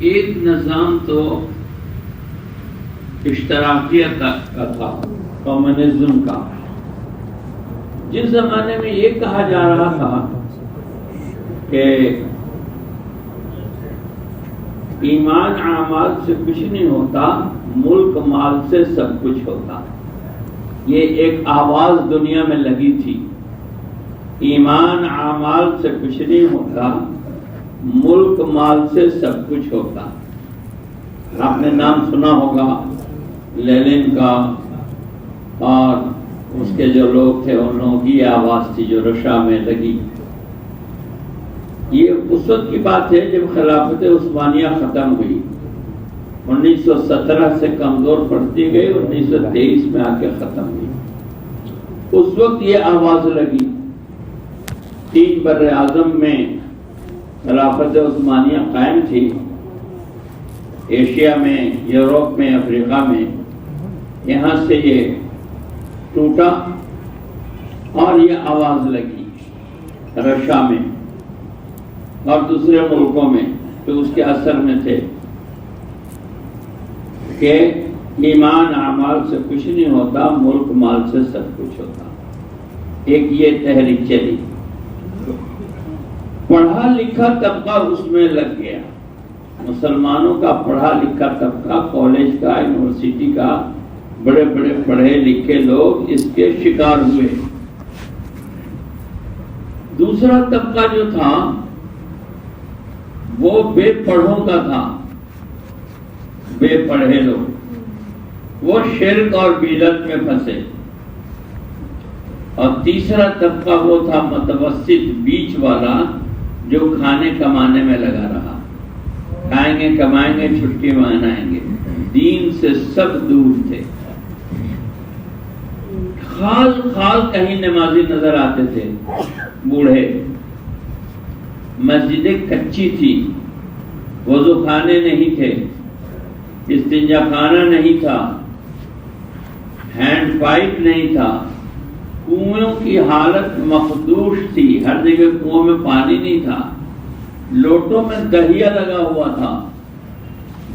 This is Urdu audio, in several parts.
ایک نظام تو اشتراکیت کا تھا، کمیونزم کا، جس زمانے میں یہ کہا جا رہا تھا کہ ایمان اعمال سے کچھ نہیں ہوتا، ملک مال سے سب کچھ ہوتا. یہ ایک آواز دنیا میں لگی تھی، ایمان اعمال سے کچھ نہیں ہوتا، ملک مال سے سب کچھ ہوتا. آپ نے نام سنا ہوگا لینن کا، اور اس کے جو لوگ تھے ان لوگوں کی آواز تھی جو رشا میں لگی. یہ اس وقت کی بات ہے جب خلافت عثمانیہ ختم ہوئی، 1917 سے کمزور پڑتی گئی، 1923 میں آ کے ختم ہوئی. اس وقت یہ آواز لگی. 3 بر اعظم میں خلافت عثمانیہ قائم تھی، ایشیا میں، یورپ میں، افریقہ میں. یہاں سے یہ ٹوٹا اور یہ آواز لگی رشا میں اور دوسرے ملکوں میں جو اس کے اثر میں تھے کہ ایمان اعمال سے کچھ نہیں ہوتا، ملک مال سے سب کچھ ہوتا. ایک یہ تحریک چلی، پڑھا لکھا طبقہ اس میں لگ گیا. مسلمانوں کا پڑھا لکھا طبقہ، کالج کا، یونیورسٹی کا، بڑے بڑے پڑھے لکھے لوگ اس کے شکار ہوئے. دوسرا طبقہ جو تھا وہ بے پڑھوں کا تھا، بے پڑھے لوگ، وہ شرک اور بدعت میں پھنسے. اور تیسرا طبقہ وہ تھا متوسط، بیچ والا، جو کھانے کمانے میں لگا رہا. کھائیں گے، کمائیں گے، چھٹی منائیں گے، دین سے سب دور تھے. خال خال کہیں نمازی نظر آتے تھے بوڑھے. مسجدیں کچی تھی، وضو خانے نہیں تھے، استنجا خانہ نہیں تھا، ہینڈ پائپ نہیں تھا، کنویں کی حالت مخدوش تھی، ہر جگہ کنووں میں پانی نہیں تھا، لوٹوں میں دہیا لگا ہوا تھا.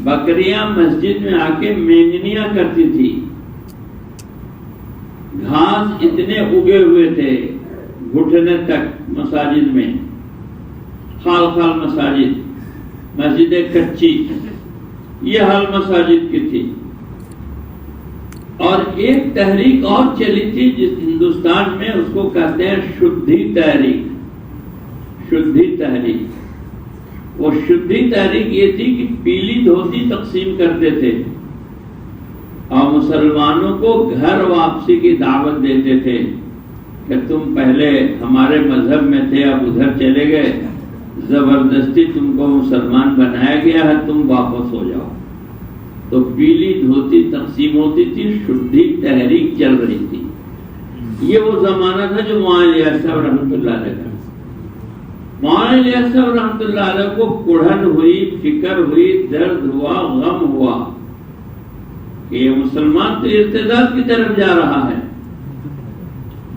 بکریاں مسجد میں آ کے مینگنیاں کرتی تھی. گھاس اتنے اگے ہوئے تھے گھٹنے تک مساجد میں، خال خال مساجد، مسجدیں کچی. یہ حال مساجد کی تھی. اور ایک تحریک اور چلی تھی جس ہندوستان میں، اس کو کہتے ہیں شدھی تحریک. شدھی تحریک، وہ شدھی تحریک یہ تھی کہ پیلی دھوتی تقسیم کرتے تھے اور مسلمانوں کو گھر واپسی کی دعوت دیتے تھے کہ تم پہلے ہمارے مذہب میں تھے، اب ادھر چلے گئے، زبردستی تم کو مسلمان بنایا گیا ہے، تم واپس ہو جاؤ. تو پیلی دھوتی تقسیم ہوتی تھی، شدھی تحریک چل رہی تھی. یہ وہ زمانہ تھا جو مولانا الیاس صاحب رحمۃ اللہ علیہ کا. مولانا الیاس صاحب رحمۃ اللہ علیہ کو کڑھن ہوئی، فکر ہوئی، درد ہوا، غم ہوا کہ یہ مسلمان تو ارتداد کی طرف جا رہا ہے.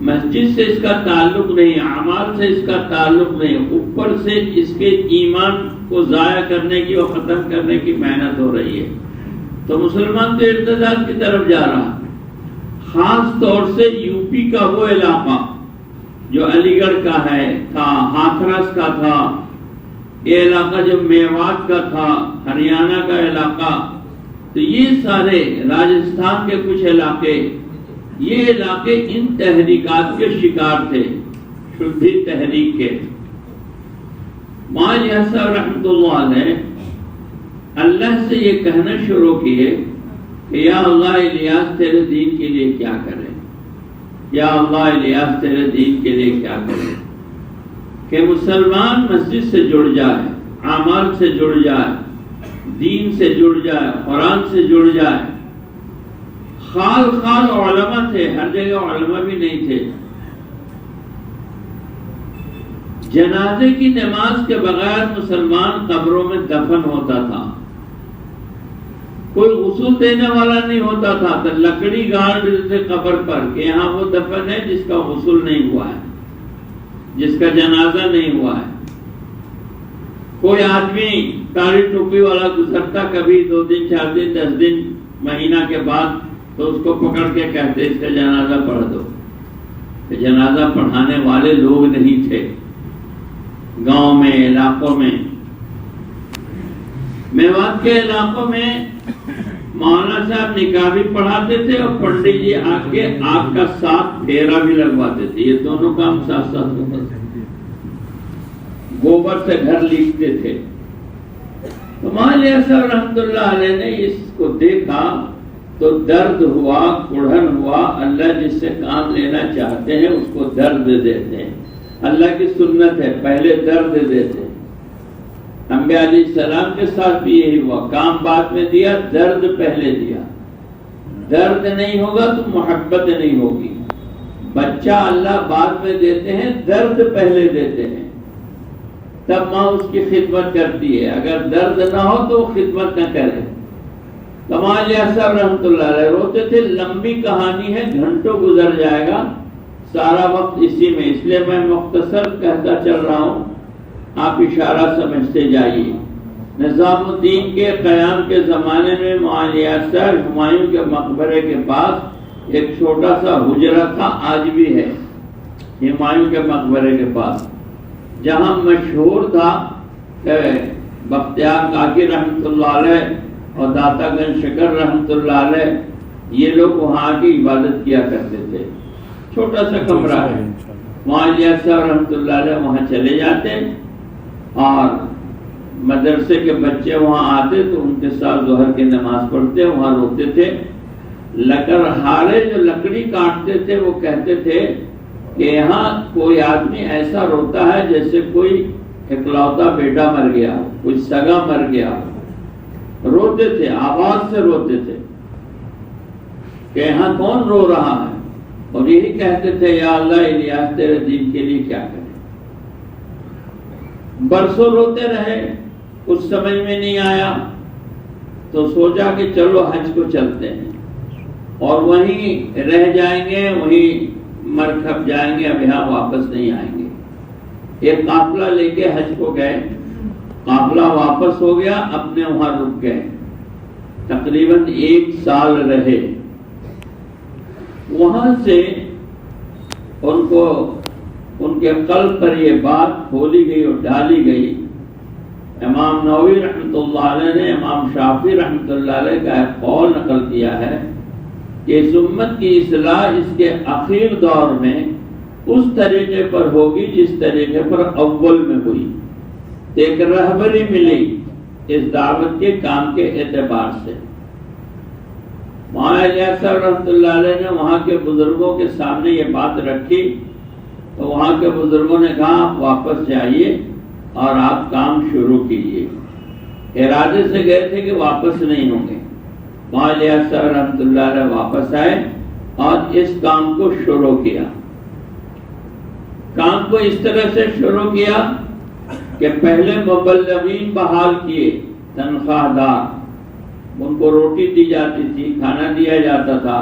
مسجد سے اس کا تعلق نہیں، اعمال سے اس کا تعلق نہیں، اوپر سے اس کے ایمان کو ضائع کرنے کی اور ختم کرنے کی محنت ہو رہی ہے. تو مسلمان تو ارتداد کی طرف جا رہا. خاص طور سے یو پی کا وہ علاقہ جو علی گڑھ کا ہے تھا، ہاتھرس کا تھا، یہ علاقہ جو میوات کا تھا، ہریانہ کا علاقہ، تو یہ سارے راجستھان کے کچھ علاقے، یہ علاقے ان تحریکات کے شکار تھے، شدھی تحریک کے. مولانا الیاس صاحب رحمۃ اللہ علیہ اللہ سے یہ کہنا شروع کیے کہ یا اللہ الیاس تیرے دین کے لیے کیا کرے، یا اللہ الیاس تیرے دین کے لیے کیا کرے کہ مسلمان مسجد سے جڑ جائے، اعمال سے جڑ جائے، دین سے جڑ جائے، قرآن سے جڑ جائے. خال خال علماء تھے، ہر جگہ علماء بھی نہیں تھے. جنازے کی نماز کے بغیر مسلمان قبروں میں دفن ہوتا تھا. کوئی غسل دینے والا نہیں ہوتا تھا، تو لکڑی گاڑ دیتے تھے قبر پر کہ یہاں وہ دفن ہے جس کا غسل نہیں ہوا ہے، جس کا جنازہ نہیں ہوا ہے. کوئی آدمی کالی ٹوپی والا گزرتا کبھی 2 دن 4 دن 10 دن مہینہ کے بعد تو اس کو پکڑ کے کہتے اس کا جنازہ پڑھ دو. جنازہ پڑھانے والے لوگ نہیں تھے گاؤں میں علاقوں میں. میوات کے علاقوں میں مولانا صاحب نکاح بھی پڑھاتے تھے اور پنڈت جی آ کے آگ کا ساتھ پھیرا بھی لگواتے تھے. یہ دونوں کام ساتھ ساتھ ہوتے تھے. گوبر سے گھر لیپتے تھے. تو مولانا صاحب رحمۃ اللہ علیہ نے اس کو دیکھا تو درد ہوا, کڑھن ہوا. اللہ جس سے کام لینا چاہتے ہیں اس کو درد دیتے ہیں. اللہ کی سنت ہے, پہلے درد دیتے ہیں. انبیاء علیہ السلام کے ساتھ بھی یہی ہوا, کام بعد میں دیا, درد پہلے دیا. درد نہیں ہوگا تو محبت نہیں ہوگی. بچہ اللہ بعد میں دیتے ہیں, درد پہلے دیتے ہیں, تب ماں اس کی خدمت کرتی ہے. اگر درد نہ ہو تو وہ خدمت نہ کرے. کمال صاحب رحمۃ اللہ علیہ روتے تھے. لمبی کہانی ہے, گھنٹوں گزر جائے گا, سارا وقت اسی میں, اس لیے میں مختصر کہتا چل رہا ہوں, آپ اشارہ سمجھتے جائیے. نظام الدین کے قیام کے زمانے میں معالیہ صاحب ہمایوں کے مقبرے کے پاس ایک چھوٹا سا حجرہ تھا, آج بھی ہے ہمایوں کے مقبرے کے پاس, جہاں مشہور تھا بختیار کاکی رحمۃ اللہ علیہ اور داتا گنج شکر رحمۃ اللہ علیہ, یہ لوگ وہاں کی عبادت کیا کرتے تھے. چھوٹا سا کمرہ ہے. معالیہ صاحب رحمۃ اللہ علیہ وہاں چلے جاتے اور مدرسے کے بچے وہاں آتے تو ان کے ساتھ ظہر کی نماز پڑھتے, وہاں روتے تھے. لکڑہارے جو لکڑی کاٹتے تھے وہ کہتے تھے کہ یہاں کوئی آدمی ایسا روتا ہے جیسے کوئی اکلوتا بیٹا مر گیا ہو, کوئی سگا مر گیا ہو. روتے تھے, آواز سے روتے تھے کہ یہاں کون رو رہا ہے, اور یہی کہتے تھے یا اللہ الیاس تیرے دین کے لیے کیا کریں. برسوں روتے رہے, کچھ سمجھ میں نہیں آیا تو سوچا کہ چلو حج کو چلتے ہیں اور وہیں رہ جائیں گے, وہیں مر کھپ جائیں گے, اب یہاں واپس نہیں آئیں گے. ایک قافلہ لے کے حج کو گئے, قافلہ واپس ہو گیا, اپنے وہاں رک گئے, تقریباً 1 سال رہے. وہاں سے ان کے قلب پر یہ بات کھولی گئی اور ڈالی گئی. امام نووی رحمۃ اللہ علیہ نے امام شافعی رحمۃ اللہ علیہ کا ایک قول نقل کیا ہے کہ اس امت کی اصلاح اس کے اخیر دور میں اس طریقے پر ہوگی جس طریقے پر اول میں ہوئی. ایک رہبری ملی اس دعوت کے کام کے اعتبار سے. مولانا صاحب رحمۃ اللہ علیہ نے وہاں کے بزرگوں کے سامنے یہ بات رکھی تو وہاں کے بزرگوں نے کہا آپ واپس جائیے اور آپ کام شروع کیجیے. ارادے سے گئے تھے کہ واپس نہیں ہوں گے. مولانا صاحب رحمۃ اللہ علیہ واپس آئے اور اس کام کو شروع کیا. کام کو اس طرح سے شروع کیا کہ پہلے مبلغین بحال کیے, تنخواہ دار, ان کو روٹی دی جاتی تھی, کھانا دیا جاتا تھا,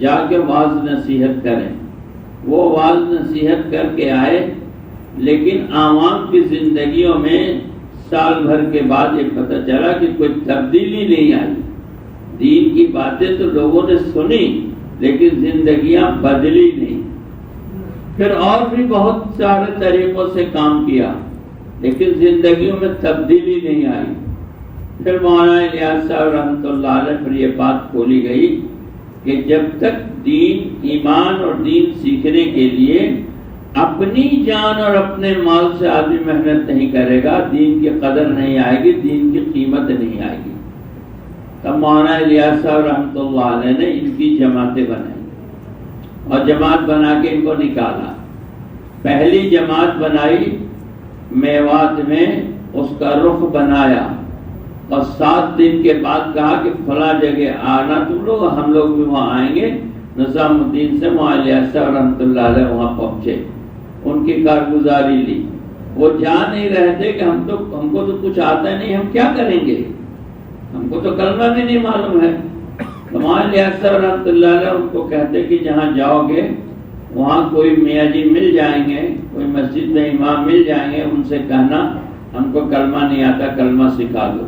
جا کے واعظ نصیحت کریں. وہ واعظ نصیحت کر کے آئے, لیکن عوام کی زندگیوں میں سال بھر کے بعد یہ پتہ چلا کہ کوئی تبدیلی نہیں آئی. دین کی باتیں تو لوگوں نے سنی لیکن زندگیاں بدلی نہیں. پھر اور بھی بہت سارے طریقوں سے کام کیا لیکن زندگیوں میں تبدیلی نہیں آئی. پھر مولانا الیاس صاحب رحمۃ اللہ علیہ پر یہ بات کھولی گئی کہ جب تک دین, ایمان اور دین سیکھنے کے لیے اپنی جان اور اپنے مال سے آدمی محنت نہیں کرے گا, دین کی قدر نہیں آئے گی, دین کی قیمت نہیں آئے گی. تب مولانا الیاس صاحب رحمۃ اللہ علیہ نے ان کی جماعتیں بنائی اور جماعت بنا کے ان کو نکالا. پہلی جماعت بنائی میوات میں, اس کا رخ بنایا اور 7 دن کے بعد کہا کہ فلاں جگہ آنا تم لوگ, ہم لوگ بھی وہاں آئیں گے. نظام الدین سے مولانا صاحب رحمۃ اللہ علیہ وہاں پہنچے, ان کی کارگزاری لی. وہ جان نہیں رہے تھے کہ ہم کو تو کچھ آتا نہیں, ہم کیا کریں گے, ہم کو تو کلمہ بھی نہیں معلوم ہے. مولانا صاحب رحمۃ اللہ علیہ ان کو کہتے کہ جہاں جاؤ گے وہاں کوئی میاں جی مل جائیں گے, کوئی مسجد میں امام مل جائیں گے, ان سے کہنا ہم کو کلمہ نہیں آتا، کلمہ سکھا دو۔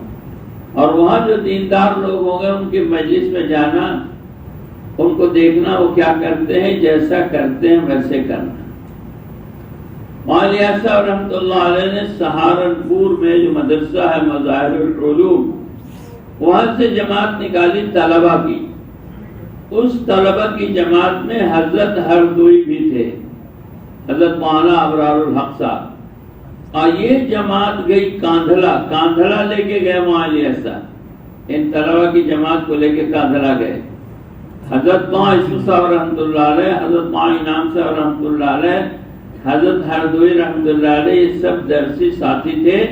اور وہاں جو دیندار لوگ ہوں گے ان کی مجلس میں جانا، ان کو دیکھنا وہ کیا کرتے ہیں، جیسا کرتے ہیں ویسے کرنا۔ مولانا صاحب رحمۃ اللہ علیہ نے سہارنپور میں جو مدرسہ ہے مظاہر العلوم، وہاں سے جماعت نکالی طلبہ کی۔ اس طلبہ کی جماعت میں حضرت ہردوئی بھی تھے، حضرت مولانا ابرار الحق صاحب۔ اور یہ جماعت گئی کاندھلا لے کے گئے مولانا صاحب، ان طلبہ کی جماعت کو لے کے کاندھلا گئے۔ حضرت مولانا یوسف صاحب رحمۃ اللہ علیہ، حضرت مولانا انعام صاحب رحمۃ اللہ علیہ، حضرت ہردوئی رحمۃ اللہ علیہ، یہ سب درسی ساتھی تھے۔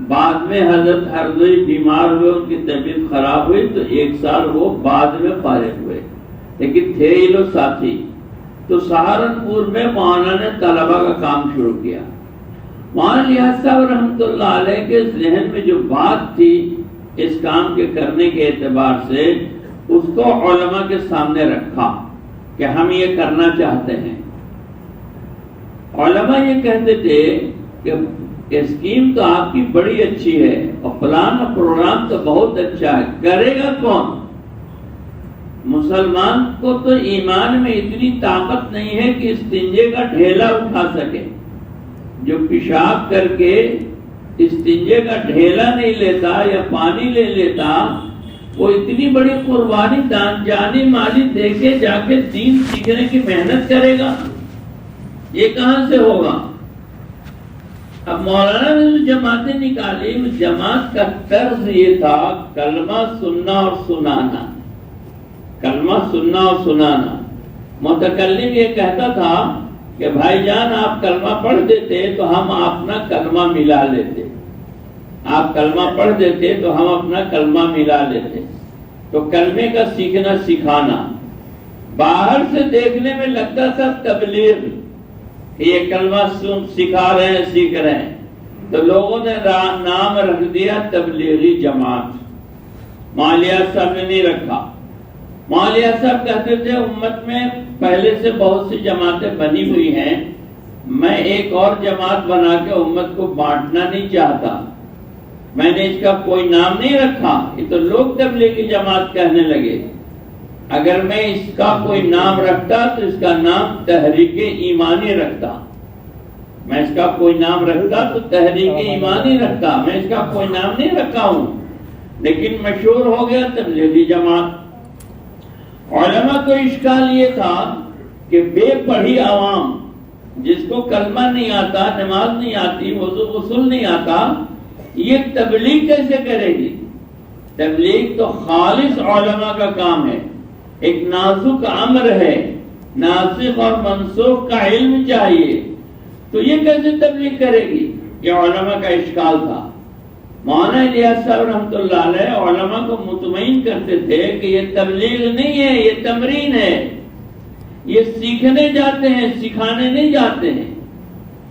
بعد میں حضرت ہردوئی بیمار ہوئے، ان کی طبیعت خراب ہوئی تو 1 سال وہ بعد میں فارغ ہوئے، لیکن تھے یہ لوگ ساتھی۔ تو سہارنپور میں مولانا نے طلبہ کا کام شروع کیا۔ مولانا لیاس صاحب رحمۃ اللہ علیہ کے ذہن میں جو بات تھی اس کام کے کرنے کے اعتبار سے، اس کو علماء کے سامنے رکھا کہ ہم یہ کرنا چاہتے ہیں۔ علماء یہ کہتے تھے کہ اسکیم تو آپ کی بڑی اچھی ہے اور پلان اور پروگرام تو بہت اچھا ہے، کرے گا کون؟ مسلمان کو تو ایمان میں اتنی طاقت نہیں ہے کہ استنجے کا ڈھیلا اٹھا سکے۔ جو پیشاب کر کے استنجے کا ڈھیلا نہیں لیتا یا پانی لے لیتا، وہ اتنی بڑی قربانی جانی مالی دے کے جا کے دین سیکھنے کی محنت کرے گا، یہ کہاں سے ہوگا؟ اب مولانا نے جو جماعتیں نکالی، اس جماعت کا طرز یہ تھا کلمہ سننا اور سنانا، کلمہ سننا اور سنانا۔ متکلم یہ کہتا تھا کہ بھائی جان آپ کلمہ پڑھ دیتے تو ہم اپنا کلمہ ملا لیتے، آپ کلمہ پڑھ دیتے تو ہم اپنا کلمہ ملا لیتے۔ تو کلمے کا سیکھنا سکھانا، باہر سے دیکھنے میں لگتا تھا تبلیغ، یہ کلمہ سکھا رہے ہیں سیکھ رہے ہیں، تو لوگوں نے نام رکھ دیا تبلیغی جماعت۔ مولانا صاحب نے نہیں رکھا۔ مولانا صاحب کہتے تھے امت میں پہلے سے بہت سی جماعتیں بنی ہوئی ہیں، میں ایک اور جماعت بنا کے امت کو بانٹنا نہیں چاہتا، میں نے اس کا کوئی نام نہیں رکھا، یہ تو لوگ تبلیغی جماعت کہنے لگے، اگر میں اس کا کوئی نام رکھتا تو اس کا نام تحریک ایمانی رکھتا، میں اس کا کوئی نام رکھتا تو تحریک ایمانی رکھتا، میں اس کا کوئی نام نہیں رکھا ہوں، لیکن مشہور ہو گیا تبلیغی جماعت۔ علماء کو اشکال یہ تھا کہ بے پڑھی عوام جس کو کلمہ نہیں آتا، نماز نہیں آتی، وضو غسل نہیں آتا، یہ تبلیغ کیسے کرے گی؟ تبلیغ تو خالص علماء کا کام ہے، ایک نازک امر ہے، ناسخ اور منسوخ کا علم چاہیے، تو یہ کیسے تبلیغ کرے گی؟ یہ علماء کا اشکال تھا۔ مولانا الیاس صاحب رحمۃ اللہ علیہ علماء کو مطمئن کرتے تھے کہ یہ تبلیغ نہیں ہے، یہ تمرین ہے، یہ سیکھنے جاتے ہیں، سکھانے نہیں جاتے ہیں،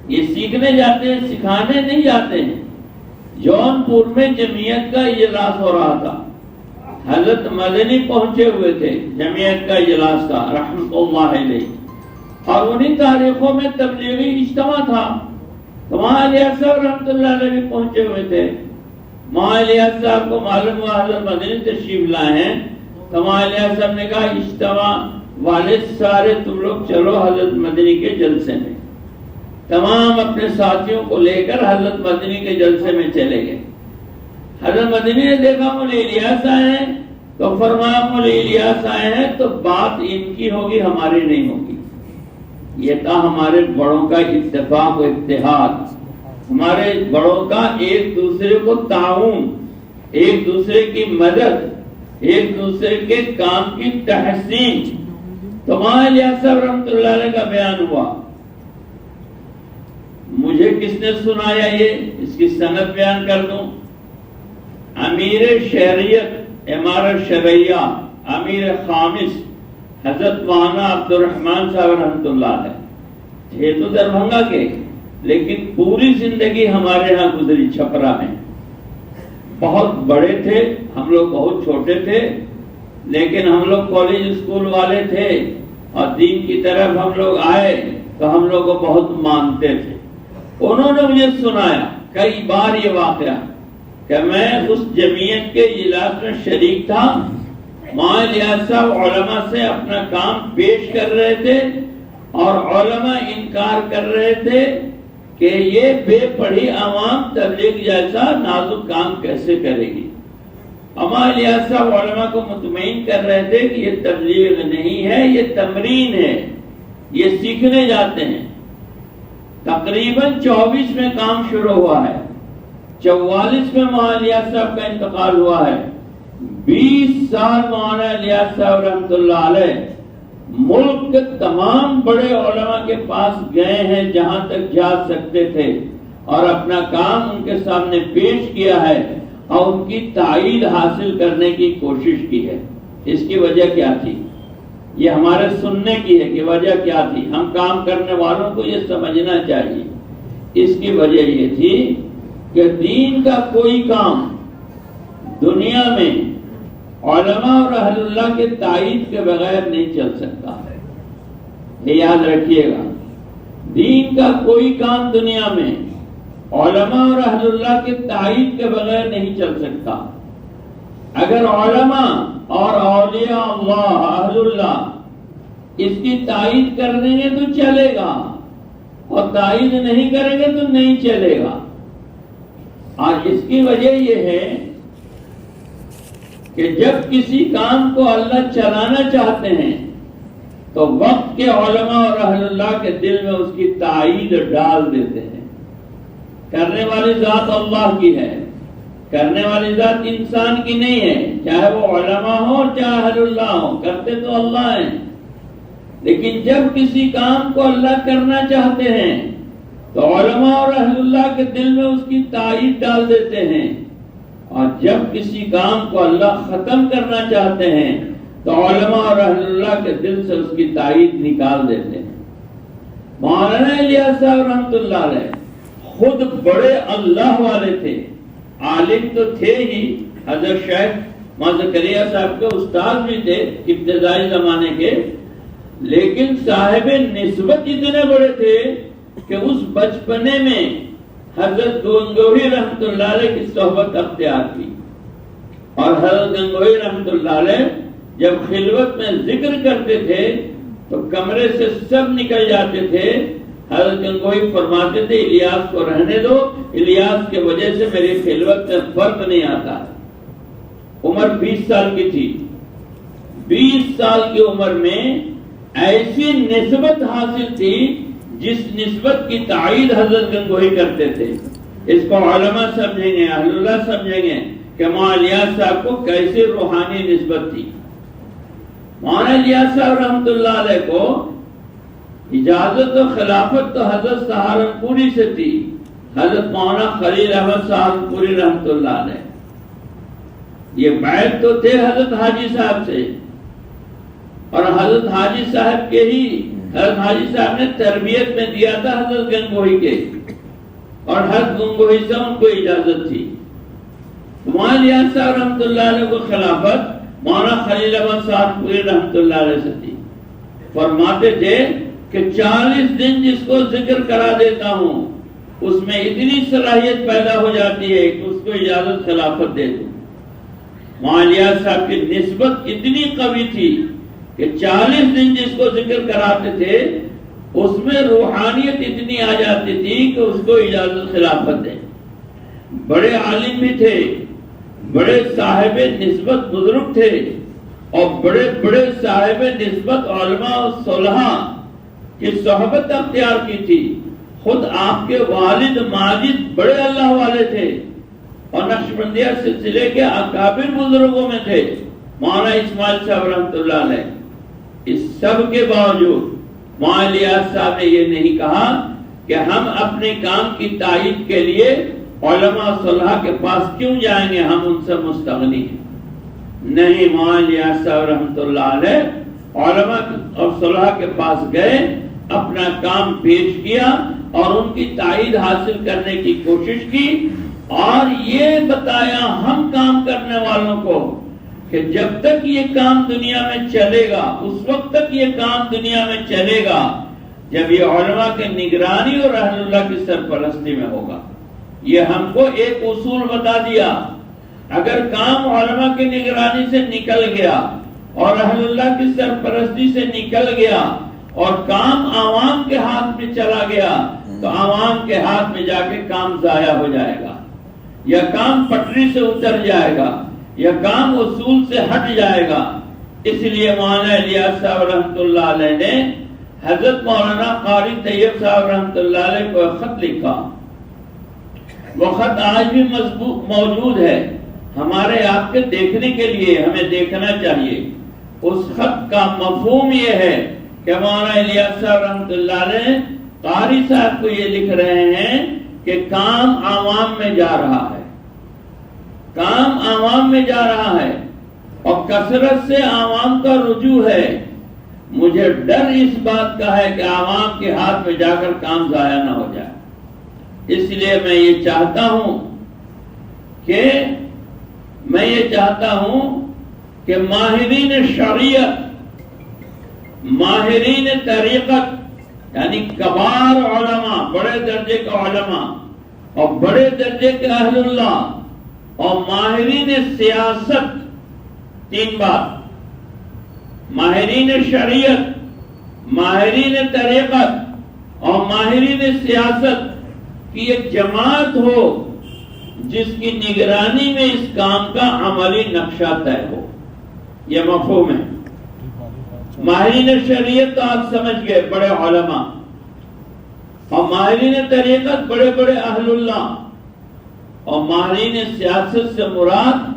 یہ سیکھنے جاتے ہیں، سکھانے نہیں جاتے ہیں۔ جون پور میں جمعیت کا اجلاس ہو رہا تھا، حضرت مدنی پہنچے ہوئے تھے، جمعیت کا اجلاس تھا رحمۃ اللہ علیہ، اور انہی تاریخوں میں تبلیغی اجتماع تھا، تو وہاں الیاس صاحب رحمۃ اللہ علیہ بھی پہنچے ہوئے تھے۔ وہاں الیاس صاحب کو معلوم ہوا حضرت مدنی تشریف لائے ہیں، تو وہاں الیاس صاحب نے کہا اجتماع والے سارے تم لوگ چلو حضرت مدنی کے جلسے میں۔ تمام اپنے ساتھیوں کو لے کر حضرت مدنی کے جلسے میں چلے گئے۔ حضرت مدنی نے دیکھا مولوی الیاس آئے ہیں، تو فرمایا مولوی الیاس آئے ہیں تو بات ان کی ہوگی، ہماری نہیں ہوگی۔ یہ تھا ہمارے بڑوں کا اتفاق و اتحاد، ہمارے بڑوں کا ایک دوسرے کو تعاون، ایک دوسرے کی مدد، ایک دوسرے کے کام کی تحسین۔ تو وہاں الیاس صاحب رحمۃ اللہ علیہ کا بیان ہوا۔ مجھے کس نے سنایا یہ، اس کی سند بیان کر دوں۔ امیر شہریت امارت شرعیہ امیر خامس حضرت مولانا عبد الرحمن صاحب رحمۃ اللہ علیہ، یہ تو دربھنگا کے، لیکن پوری زندگی ہمارے ہاں گزری چھپرا میں۔ بہت بڑے تھے، ہم لوگ بہت چھوٹے تھے، لیکن ہم لوگ کالج اسکول والے تھے اور دین کی طرف ہم لوگ آئے تو ہم لوگ کو بہت مانتے تھے۔ انہوں نے مجھے سنایا، کئی بار یہ واقعہ کہ میں اس جمعیت کے اجلاس میں شریک تھا، مولانا الیاس صاحب علماء سے اپنا کام پیش کر رہے تھے اور علماء انکار کر رہے تھے کہ یہ بے پڑھی عوام تبلیغ جیسا نازک کام کیسے کرے گی۔ مولانا الیاس صاحب علماء کو مطمئن کر رہے تھے کہ یہ تبلیغ نہیں ہے، یہ تمرین ہے، یہ سیکھنے جاتے ہیں۔ تقریباً 24 میں کام شروع ہوا ہے، 44 میں مولانا الیاس صاحب کا انتقال ہوا ہے۔ 20 سال مولانا الیاس صاحب رحمۃ اللہ علیہ ملک کے تمام بڑے علماء کے پاس گئے ہیں جہاں تک جا سکتے تھے، اور اپنا کام ان کے سامنے پیش کیا ہے اور ان کی تائید حاصل کرنے کی کوشش کی ہے۔ اس کی وجہ کیا تھی؟ یہ ہمارے سننے کی ہے کہ وجہ کیا تھی، ہم کام کرنے والوں کو یہ سمجھنا چاہیے۔ اس کی وجہ یہ تھی کہ دین کا کوئی کام دنیا میں علماء اور اہل اللہ کے تائید کے بغیر نہیں چل سکتا ہے، یہ یاد رکھیے گا۔ دین کا کوئی کام دنیا میں علماء اور اہل اللہ کے تائید کے بغیر نہیں چل سکتا۔ اگر علماء اور اولیاء اللہ اہل اللہ اس کی تائید کر دیں گے تو چلے گا، اور تائید نہیں کریں گے تو نہیں چلے گا۔ اور اس کی وجہ یہ ہے کہ جب کسی کام کو اللہ چلانا چاہتے ہیں تو وقت کے علماء اور اہل اللہ کے دل میں اس کی تائید ڈال دیتے ہیں۔ کرنے والی ذات اللہ کی ہے، کرنے والی ذات انسان کی نہیں ہے، چاہے وہ علماء ہو چاہے اہل اللہ ہو، کرتے تو اللہ ہیں۔ لیکن جب کسی کام کو اللہ کرنا چاہتے ہیں تو علماء اور اہل اللہ کے دل میں اس کی تائید ڈال دیتے ہیں، اور جب کسی کام کو اللہ ختم کرنا چاہتے ہیں تو علماء اور اہل اللہ کے دل سے اس کی تائید نکال دیتے ہیں۔ مولانا الیاس صاحب رحمۃ اللہ علیہ خود بڑے اللہ والے تھے، عالم تو تھے ہی، حضرت شیخ مولانا زکریا صاحب کے استاد بھی تھے ابتدائی زمانے کے، لیکن صاحب نسبت اتنے بڑے تھے کہ اس بچپنے میں حضرت گنگوہی رحمۃ اللہ علیہ کی صحبت اختیار کی، اور حضرت گنگوہی رحمۃ اللہ علیہ جب خلوت میں ذکر کرتے تھے تو کمرے سے سب نکل جاتے تھے۔ حضرت گنگوہی فرماتے تھے الیاس کو رہنے دو، الیاس کے وجہ سے میری خلوت میں فرق نہیں آتا۔ عمر 20 سال کی تھی، 20 سال کی عمر میں ایسی نسبت حاصل تھی جس نسبت کی تائید حضرت گنگوہی کرتے تھے۔ اس کو علماء سمجھیں گے، اہل اللہ سمجھیں گے کہ مولانا الیاس صاحب کو کیسی روحانی نسبت تھی۔ مولانا الیاس صاحب رحمۃ اللہ علیہ کو اجازت و خلافت تو حضرت سہارنپوری سے تھی، حضرت مولانا خلیل احمد سہارنپوری رحمۃ اللہ علیہ۔ یہ بیعت تو تھے حضرت حاجی صاحب سے، اور حضرت حاجی صاحب کے ہی حضرت حاجی صاحب نے تربیت میں دیا تھا حضرت گنگوہی کے، اور حضرت گنگوہی سے ان کو اجازت تھی۔ مولانا الیاس صاحب رحمۃ اللہ علیہ کو خلافت مولانا خلیل احمد سہارنپوری رحمۃ اللہ علیہ سے تھی۔ فرماتے تھے کہ 40 دن جس کو ذکر کرا دیتا ہوں اس میں اتنی صلاحیت پیدا ہو جاتی ہے کہ اس کو اجازت خلافت دے دوں۔ مولانا الیاس صاحب کی نسبت اتنی قوی تھی کہ 40 دن جس کو ذکر کراتے تھے اس میں روحانیت اتنی آ جاتی تھی کہ اس کو اجازت خلافت دے۔ بڑے عالم بھی تھے، بڑے صاحب نسبت بزرگ تھے، اور بڑے بڑے صاحب نسبت علماء اور صلحاء کی صحبت اختیار کی تھی۔ خود آپ کے والد ماجد بڑے اللہ والے تھے، اور نقشبندیہ سلسلے کے اکابر بزرگوں میں تھے مولانا اسماعیل صاحب رحمۃ اللہ علیہ۔ اس سب کے باوجود مولانا الیاس صاحب نے یہ نہیں کہا کہ ہم اپنے کام کی تائید کے لیے علماء صلحاء کے پاس کیوں جائیں گے، ہم ان سے مستغنی ہیں۔ نہیں، مولانا الیاس صاحب رحمۃ اللہ علیہ علماء اور صلحاء کے پاس گئے، اپنا کام پیش کیا اور ان کی تائید حاصل کرنے کی کوشش کی، اور یہ بتایا ہم کام کرنے والوں کو کہ جب تک یہ کام دنیا میں چلے گا، اس وقت تک یہ کام دنیا میں چلے گا جب یہ علماء کے نگرانی اور اہل اللہ کی سرپرستی میں ہوگا۔ یہ ہم کو ایک اصول بتا دیا، اگر کام علماء کی نگرانی سے نکل گیا اور اہل اللہ کی سرپرستی سے نکل گیا اور کام عوام کے ہاتھ میں چلا گیا تو عوام کے ہاتھ میں جا کے کام ضائع ہو جائے گا، یا کام پٹری سے اتر جائے گا، یا کام اصول سے ہٹ جائے گا۔ اس لیے مولانا الیاس صاحب رحمۃ اللہ علیہ نے حضرت مولانا قاری طیب صاحب رحمۃ اللہ علیہ کو خط لکھا، وہ خط آج بھی موجود ہے ہمارے آپ کے دیکھنے کے لیے، ہمیں دیکھنا چاہیے۔ اس خط کا مفہوم یہ ہے کہ مولانا الیاس صاحب رحمۃ اللہ علیہ قاری صاحب کو یہ لکھ رہے ہیں کہ کام عوام میں جا رہا ہے، کام عوام میں جا رہا ہے اور کثرت سے عوام کا رجوع ہے، مجھے ڈر اس بات کا ہے کہ عوام کے ہاتھ میں جا کر کام ضائع نہ ہو جائے۔ اس لیے میں یہ چاہتا ہوں کہ ماہرین شریعت، ماہرین طریقت، یعنی کبار علماء، بڑے درجے کے علماء اور بڑے درجے کے اہل اللہ اور ماہرین سیاست، تین بات، ماہرین شریعت، ماہرین طریقت اور ماہرین سیاست کی ایک جماعت ہو جس کی نگرانی میں اس کام کا عملی نقشہ طے ہو، یہ مفہوم ہے۔ ماہرین شریعت تو آپ سمجھ گئے، بڑے علماء، اور ماہرین طریقت بڑے بڑے اہل اللہ، اور ماہرین سیاست سے مراد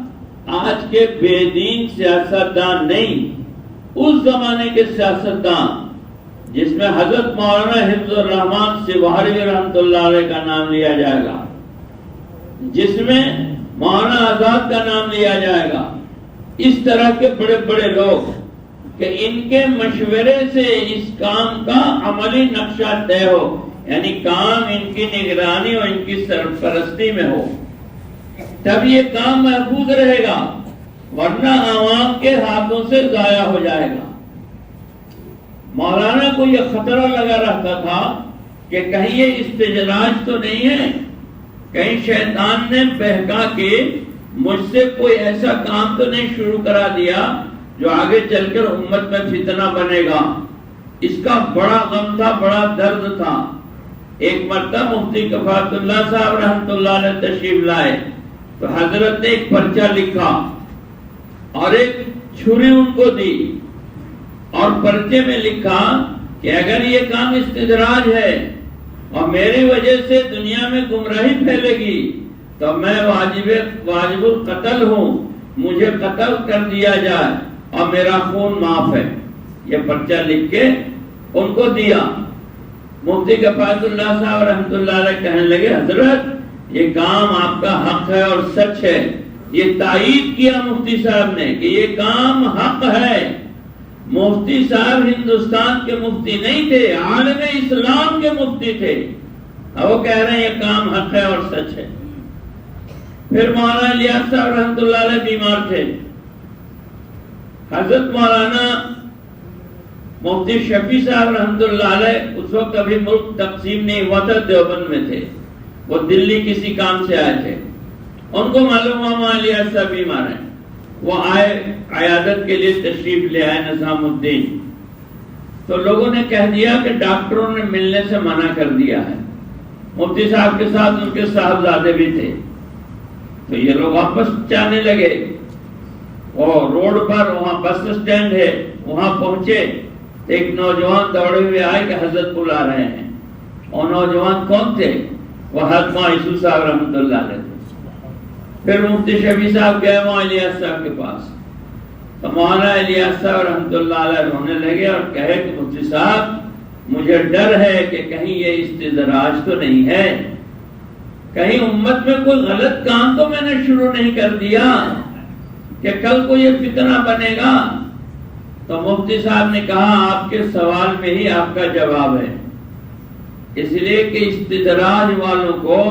آج کے بے دین سیاستدان نہیں، اس زمانے کے سیاستدان جس میں حضرت مولانا حفظ الرحمان سیواری رحمۃ اللہ علیہ کا نام لیا جائے گا، جس میں مولانا آزاد کا نام لیا جائے گا، اس طرح کے بڑے بڑے لوگ کہ ان کے مشورے سے اس کام کا عملی نقشہ طے ہو، یعنی کام ان کی نگرانی اور ان کی سرپرستی میں ہو، تب یہ کام محفوظ رہے گا، ورنہ عوام کے ہاتھوں سے ضائع ہو جائے گا۔ مولانا کو یہ خطرہ لگا رہتا تھا کہ کہیں یہ استجراج تو نہیں ہے، کہیں شیطان نے بہکا کے مجھ سے کوئی ایسا کام تو نہیں شروع کرا دیا جو آگے چل کر امت میں فتنہ بنے گا۔ اس کا بڑا غم تھا، بڑا درد تھا۔ ایک مرتبہ مفتی کفایت اللہ صاحب رحمۃ اللہ علیہ تشریف لائے تو حضرت نے ایک پرچہ لکھا اور ایک چھری ان کو دی، اور پرچے میں لکھا کہ اگر یہ کام استدراج ہے اور میری وجہ سے دنیا میں گمراہی پھیلے گی تو میں واجب القتل ہوں، مجھے قتل کر دیا جائے اور میرا خون معاف ہے۔ یہ پرچہ لکھ کے ان کو دیا۔ مفتی کفایت اللہ صاحب رحمۃ اللہ علیہ کہنے لگے حضرت یہ کام آپ کا حق ہے اور سچ ہے۔ یہ تائید کیا مفتی صاحب نے کہ یہ کام حق ہے۔ مفتی صاحب ہندوستان کے مفتی نہیں تھے، عالم اسلام کے مفتی تھے، اور وہ کہہ رہے ہیں یہ کام حق ہے اور سچ ہے۔ پھر مولانا الیاس صاحب رحمۃ اللہ علیہ بیمار تھے۔ حضرت مولانا مفتی شفیع صاحب رحمۃ اللہ علیہ اس وقت ابھی ملک تقسیم نہیں ہوا تھا، دیوبند میں تھے، وہ دلی کسی کام سے آئے تھے۔ ان کو معلوم ہوا مولانا الیاس صاحب بیمار ہیں، وہ آئے عیادت کے لیے تشریف لے آئے نظام الدین، تو لوگوں نے کہہ دیا کہ ڈاکٹروں نے ملنے سے منع کر دیا ہے۔ مفتی صاحب کے ساتھ ان کے صاحبزادے بھی تھے، تو یہ لوگ واپس جانے لگے، اور روڈ پر وہاں بس اسٹینڈ ہے وہاں پہنچے، ایک نوجوان دوڑے ہوئے آئے کہ حضرت بلا رہے ہیں۔ اور نوجوان کون تھے؟ وہ حضرت مولانا صاحب رحمۃ اللہ علیہ تھے۔ پھر مفتی شفیع صاحب گئے مولانا الیاس صاحب کے پاس، تو مولانا الیاس صاحب رحمۃ اللہ علیہ رونے لگے اور کہے کہ مفتی صاحب مجھے ڈر ہے کہ کہیں یہ استدراج تو نہیں ہے، کہیں امت میں کوئی غلط کام تو میں نے شروع نہیں کر دیا کہ کل کو یہ فتنہ بنے گا۔ تو مفتی صاحب نے کہا آپ کے سوال میں ہی آپ کا جواب ہے، اس لیے کہ استدراج والوں کو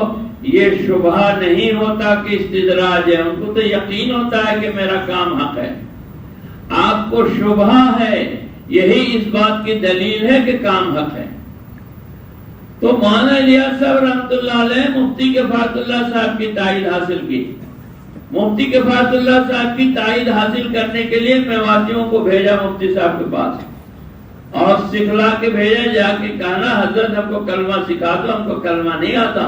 یہ شبہ نہیں ہوتا کہ استدراج ہے، ان کو تو یقین ہوتا ہے کہ میرا کام حق ہے۔ آپ کو شبہ ہے، یہی اس بات کی دلیل ہے کہ کام حق ہے۔ تو مولانا الیاس صاحب رحمۃ اللہ علیہ مفتی کفایت اللہ صاحب کی تائید حاصل کی. مفتی کفایت اللہ صاحب کی تائید حاصل کرنے کے لیے میواتیوں کو بھیجا مفتی صاحب کے پاس اور سکھلا کے بھیجا. جا کے کہنا حضرت ہم کو کلمہ سکھا دو, ہم کو کلمہ نہیں آتا,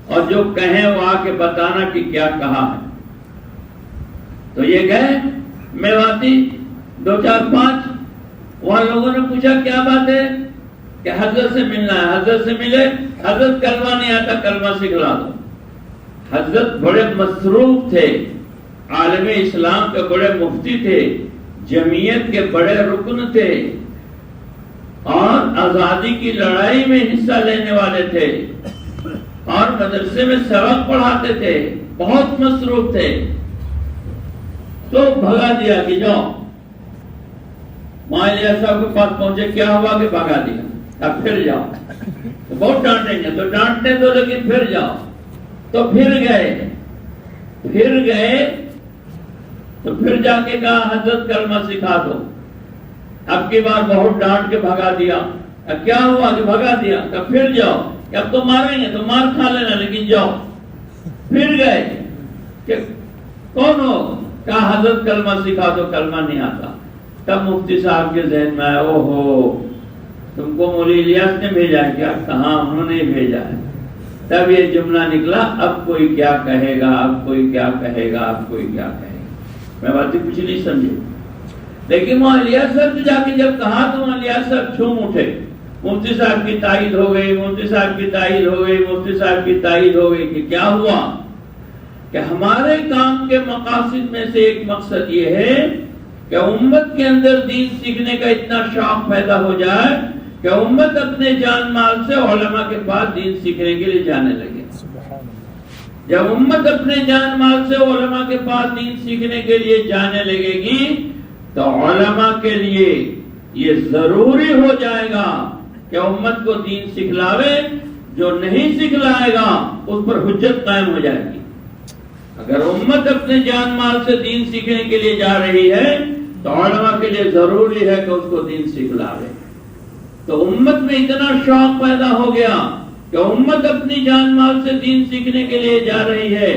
اور جو کہیں وہ آ کے بتانا کہ کیا کہا ہے. تو یہ گئے میواتی 2 4 5. وہاں لوگوں نے پوچھا کیا بات ہے کہ حضرت سے ملنا ہے. حضرت سے ملے. حضرت کلمہ نہیں آتا, کلمہ سکھلا دو. حضرت بڑے مصروف تھے, عالم اسلام کے بڑے مفتی تھے, جمعیت کے بڑے رکن تھے, اور آزادی کی لڑائی میں حصہ لینے والے تھے, اور مدرسے میں سبق پڑھاتے تھے, بہت مصروف تھے. تو بھگا دیا کہ جاؤ. مولانا صاحب کے پاس پہنچے, کیا ہوا کہ بھگا دیا, اب پھر جاؤ. تو بہت ڈانٹیں گے, تو ڈانٹتے تو لیکن پھر جاؤ. تو پھر گئے تو پھر جا کے کہا حضرت کلمہ سکھا دو. اب کی بار بہت ڈانٹ کے بھگا دیا. اب کیا ہوا کہ بھگا دیا, تو پھر جاؤ. اب تو ماریں گے تو مار کھا لینا, لیکن جاؤ. پھر گئے کہ کون ہو, کہا حضرت کلمہ سکھا دو, کلمہ نہیں آتا. تب مفتی صاحب کے ذہن میں آیا, او ہو تم کو مولوی الیاس نے بھیجا ہے کیا؟ کہاں, انہوں نے بھیجا ہے. تب یہ جملہ نکلا, اب کوئی کیا کہے گا, اب کوئی کیا کہے گا, اب کوئی کیا کہے گا. میں باتیں کچھ نہیں سمجھے. لیکن مولانا الیاس صاحب نے جا کے جب کہا تو مولانا الیاس صاحب جھوم اٹھے. مفتی صاحب کی تائید ہو گئی, مفتی صاحب کی تائید ہو گئی, مفتی صاحب کی تائید ہو گئی. کہ کیا ہوا کہ ہمارے کام کے مقاصد میں سے ایک مقصد یہ ہے کہ امت کے اندر دین سیکھنے کا اتنا شوق پیدا ہو جائے کہ امت اپنے جان مال سے علماء کے پاس دین سیکھنے کے لیے جانے لگے. جب امت اپنے جان مال سے علماء کے پاس دین سیکھنے کے لیے جانے لگے گی تو علماء کے لیے یہ ضروری ہو جائے گا کہ امت کو دین سکھلاوے. جو نہیں سکھلائے گا اس پر حجت قائم ہو جائے گی. اگر امت اپنے جان مال سے دین سیکھنے کے لیے جا رہی ہے تو علماء کے لیے ضروری ہے کہ اس کو دین سکھلاوے. تو امت میں اتنا شوق پیدا ہو گیا کہ امت اپنی جان مال سے دین سیکھنے کے لیے جا رہی ہے.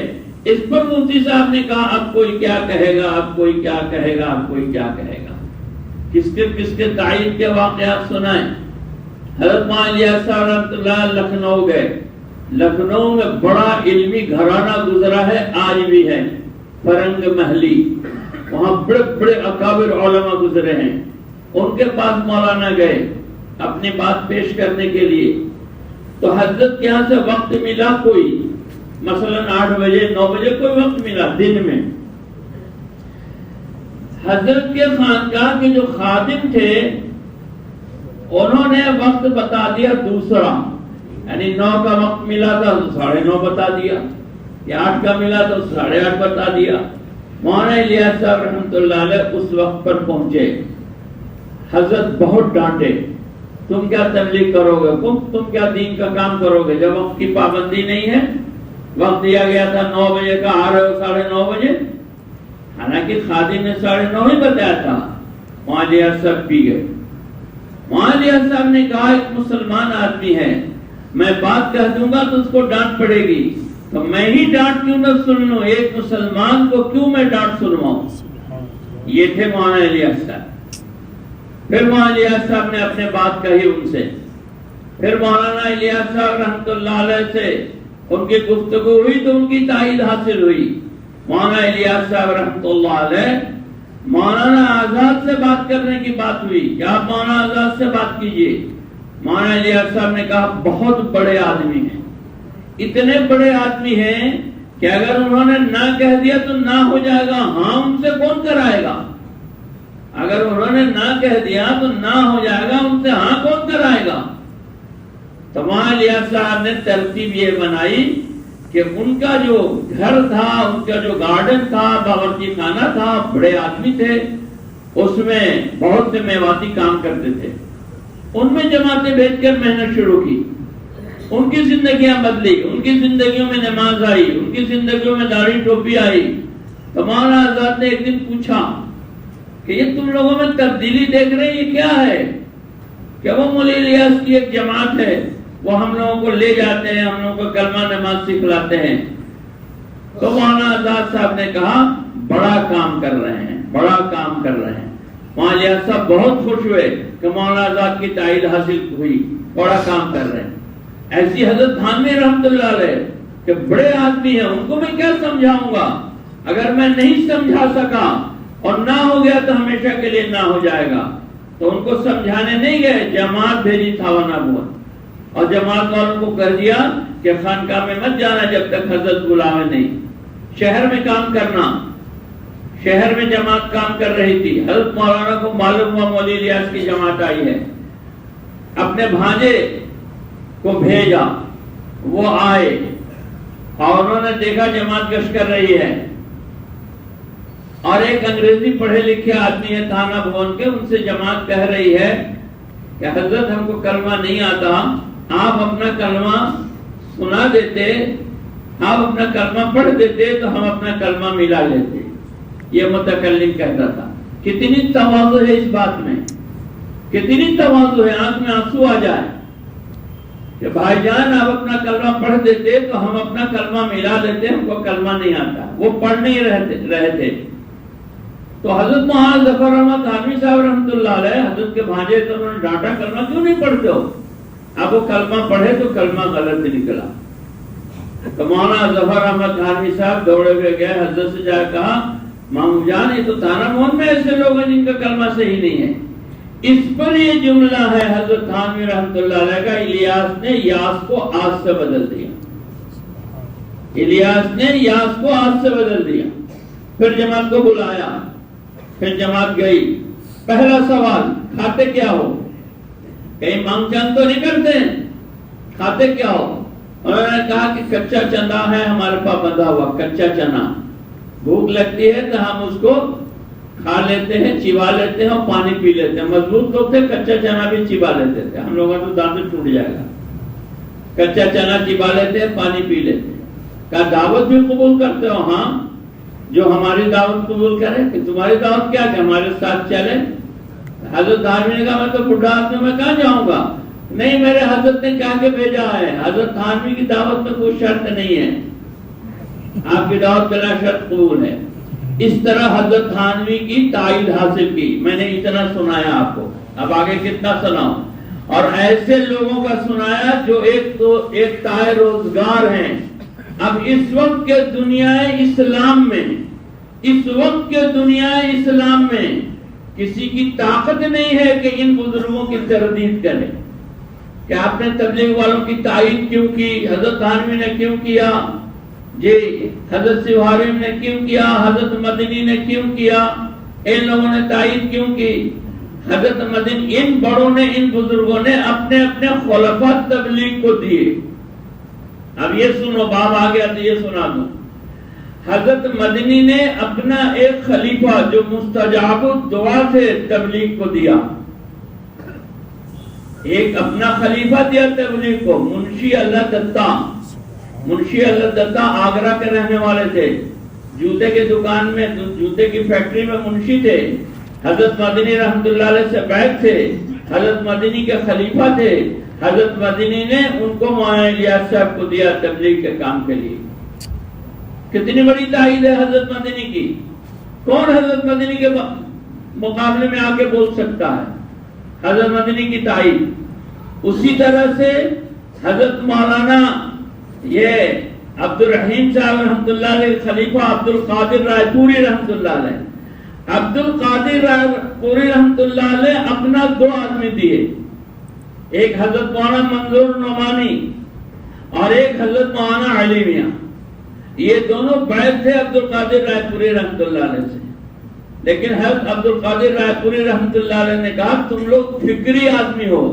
اس پر مفتی صاحب نے کہا اب کوئی کیا کہے گا, اب کوئی کیا کہے گا, اب کوئی کیا کہے گا. کس کے تائید کے واقعات سنائیں. حضرت مولانا الیاس صاحب رحمۃ اللہ لکھنؤ گئے. لکھنؤ میں بڑا علمی گھرانہ گزرا ہے, آج بھی ہے, فرنگ محلی. وہاں بڑے بڑے اکابر علماء گزرے ہیں. ان کے پاس مولانا گئے اپنی بات پیش کرنے کے لیے. تو حضرت کے یہاں سے وقت ملا کوئی, مثلا 8 بجے 9 بجے کوئی وقت ملا دن میں. حضرت کے خانقاہ کے جو خادم تھے انہوں نے وقت بتا دیا دوسرا, یعنی 9 کا وقت ملا تھا تو 9:30 بتا دیا, یا 8 کا ملا تو 8:30 بتا دیا. مولانا الیاس صاحب رحمۃ اللہ علیہ اس وقت پر پہنچے. حضرت بہت ڈانٹے, تم کیا تبلیغ کرو گے, تم کیا دین کا کام کرو گے جب وقت کی پابندی نہیں ہے. وقت دیا گیا تھا 9 بجے کا, آ رہے ہو 9:30 بجے. حالانکہ خادم نے 9:30 ہی بتایا تھا. مولانا الیاس صاحب پی گئے. مولانا الیاس صاحب نے کہا ایک مسلمان آدمی ہے, میں بات کہہ دوں گا تو اس کو ڈانٹ پڑے گی, تو میں ہی ڈانٹ کیوں نہ سن لوں, ایک مسلمان کو کیوں میں ڈانٹ سنواؤں. یہ تھے مولانا الیاس صاحب. پھر مولانا الیاس صاحب نے اپنے بات کہی ان سے. پھر مولانا الیاس صاحب رحمۃ اللہ علیہ سے ان کی گفتگو ہوئی تو ان کی تائید حاصل ہوئی. مولانا الیاس صاحب رحمۃ اللہ علیہ مولانا آزاد سے بات کرنے کی بات ہوئی کہ آپ مولانا آزاد سے بات کیجئے. مولانا الیاس صاحب نے کہا بہت بڑے آدمی ہیں, اتنے بڑے آدمی ہیں کہ اگر انہوں نے نہ کہہ دیا تو نہ ہو جائے گا, ہاں ان سے کون کرائے گا. اگر انہوں نے نہ کہہ دیا تو نہ ہو جائے گا, ان سے ہاں کون کرائے گا. تو مولانا الیاس صاحب نے ترتیب یہ بنائی کہ ان کا جو گھر تھا, ان کا جو گارڈن تھا, باورچی خانہ تھا, بڑے آدمی تھے, اس میں بہت سے میواتی کام کرتے تھے. ان میں جماعتیں بھیج کر محنت شروع کی. ان کی زندگیاں بدلی, ان کی زندگیوں میں نماز آئی, ان کی زندگیوں میں داڑھی ٹوپی آئی. تو مولانا آزاد نے ایک دن پوچھا کہ یہ تم لوگوں میں تبدیلی دیکھ رہے ہیں, یہ کیا ہے. کہ وہ مولانا الیاس کی ایک جماعت ہے, وہ ہم لوگوں کو لے جاتے ہیں، ہم لوگوں کو کلمہ نماز سکھلاتے ہیں۔ تو مولانا آزاد صاحب نے کہا بڑا کام کر رہے ہیں، بڑا کام کر رہے ہیں۔ مولانا الیاس صاحب بہت خوش ہوئے کہ مولانا آزاد کی تائید حاصل ہوئی، بڑا کام کر رہے ہیں۔ ایسی حضرت تھانوی رحمۃ اللہ علیہ کہ بڑے آدمی ہیں، ان کو میں کیا سمجھاؤں گا؟ اگر میں نہیں سمجھا سکا اور نہ ہو گیا تو ہمیشہ کے لیے نہ ہو جائے گا۔ تو ان کو سمجھانے نہیں گئے، جماعت بھیجی تھاوانہ بہت، اور جماعت والوں کو کہہ دیا کہ خانقاہ میں مت جانا جب تک حضرت بلاوے نہیں، شہر میں کام کرنا۔ شہر میں جماعت کام کر رہی تھی، حضرت مولانا کو معلوم ہوا مولوی الیاس کی جماعت آئی ہے، اپنے بھانجے کو بھیجا، وہ آئے اور انہوں نے دیکھا جماعت گشت کر رہی ہے، اور ایک انگریزی پڑھے لکھے آدمی ہے تھانہ بھون کے، ان سے جماعت کہہ رہی ہے کہ حضرت ہم کو کلمہ نہیں آتا، آپ اپنا کلمہ سنا دیتے، آپ اپنا کلمہ پڑھ دیتے تو ہم اپنا کلمہ ملا لیتے۔ یہ متکلم کہتا تھا۔ کتنی تواضع ہے اس بات میں، کتنی تواضع ہے، آنکھ میں آنسو آ جائے کہ بھائی جان آپ اپنا کلمہ پڑھ دیتے تو ہم اپنا کلمہ ملا لیتے، ہم کو کلمہ نہیں آتا۔ وہ پڑھ نہیں رہے تھے۔ تو حضرت مولانا ظفر احمد تھانوی صاحب رحمۃ اللہ علیہ، حضرت کے بھانجے تو انہوں نے ڈانٹا، کلمہ کیوں نہیں پڑھتے ہو؟ اب وہ کلمہ پڑھے تو کلمہ غلط نکلا۔ تو مولانا ظفر احمد تھانوی صاحب دوڑے ہوئے گئے، حضرت سے جا کہا مامو جان یہ تو تھانہ بھون میں ایسے لوگ ہیں جن کا کلمہ صحیح نہیں ہے۔ اس پر یہ جملہ ہے حضرت تھانوی رحمۃ اللہ علیہ کا، الیاس نے یاس کو آس سے بدل دیا، الیاس نے یاس کو آس سے بدل دیا۔ پھر جماعت کو بلایا، پھر جماعت گئی۔ پہلا سوال، کھاتے کیا ہو؟ کہیں مانگ چند تو نہیں کرتے ہیں، کھاتے کیا ہو؟ انہوں نے کہا کہ کچا چنا ہے ہمارے پاس بندھا ہوا، کچا چنا، بھوک لگتی ہے تو ہم اس کو کھا لیتے ہیں، چبا لیتے ہیں اور پانی پی لیتے ہیں۔ مضبوط لوگ تھے، کچا چنا بھی چبا لیتے تھے، ہم لوگوں تو دانت ٹوٹ جائے گا۔ کچا چنا چبا لیتے ہیں، پانی پی لیتے ہیں۔ کہا دعوت بھی قبول کرتے ہو؟ ہاں، جو ہماری دعوت قبول کرے۔ کہ تمہاری دعوت کیا کہ ہمارے ساتھ چلے؟ حضرت تھانوی نے کہا میں تو بڈھا آدمی، میں کہاں جاؤں گا؟ نہیں، میرے حضرت نے کہا کہ بھیجا ہے، حضرت تھانوی کی دعوت میں کوئی شرط نہیں ہے، آپ کی دعوت بلا شرط قبول ہے۔ اس طرح حضرت تھانوی کی تائید حاصل کی۔ میں نے اتنا سنایا آپ کو، اب آگے کتنا سناؤں؟ اور ایسے لوگوں کا سنایا جو ایک تائے روزگار ہیں۔ اب اس وقت کے دنیا اسلام میں، اس وقت کے دنیا اسلام میں کسی کی طاقت نہیں ہے کہ ان بزرگوں کی تردید کرے کہ آپ نے تبلیغ والوں کی تائید کیوں کی، حضرت تھانوی نے کیوں کیا، جی حضرت سیواری نے کیوں کیا، حضرت مدنی نے کیوں کیا، ان لوگوں نے تائید کیوں کی؟ حضرت مدنی، ان بڑوں نے، ان بزرگوں نے اپنے اپنے خلفاء تبلیغ کو دیے۔ اب یہ سنو، باب آ گیا تو یہ سنا دوں۔ حضرت مدنی نے اپنا ایک خلیفہ جو مستجاب الدعا تھے تبلیغ کو دیا، ایک اپنا خلیفہ دیا تبلیغ کو، منشی اللہ دتا۔ منشی اللہ دتا آگرہ کے رہنے والے تھے، جوتے کی دکان میں، جوتے کی فیکٹری میں منشی تھے۔ حضرت مدنی رحمۃ اللہ علیہ سے بیعت تھے، حضرت مدنی کے خلیفہ تھے۔ حضرت مدنی نے ان کو مولانا الیاس صاحب کو دیا تبلیغ کے کام کے لیے۔ کتنی بڑی تائید ہے حضرت مدنی کی! کون حضرت مدنی کے مقابلے میں آ کے بول سکتا ہے؟ حضرت مدنی کی تائید۔ اسی طرح سے حضرت مولانا یہ عبد الرحیم صاحب رحمۃ اللہ علیہ، خلیفہ عبد القادر رائے پوری رحمۃ اللہ علیہ، عبد القادر رائے پوری رحمۃ اللہ علیہ اپنا دو آدمی دیے، ایک حضرت مولانا منظور نعمانی اور ایک حضرت مولانا علی میاں۔ یہ دونوں بیعت تھے عبد القادر رائے پوری رحمۃ اللہ علیہ سے، لیکن حضرت عبد القادر رائے پوری رحمۃ اللہ علیہ نے کہا تم لوگ فکری آدمی ہو،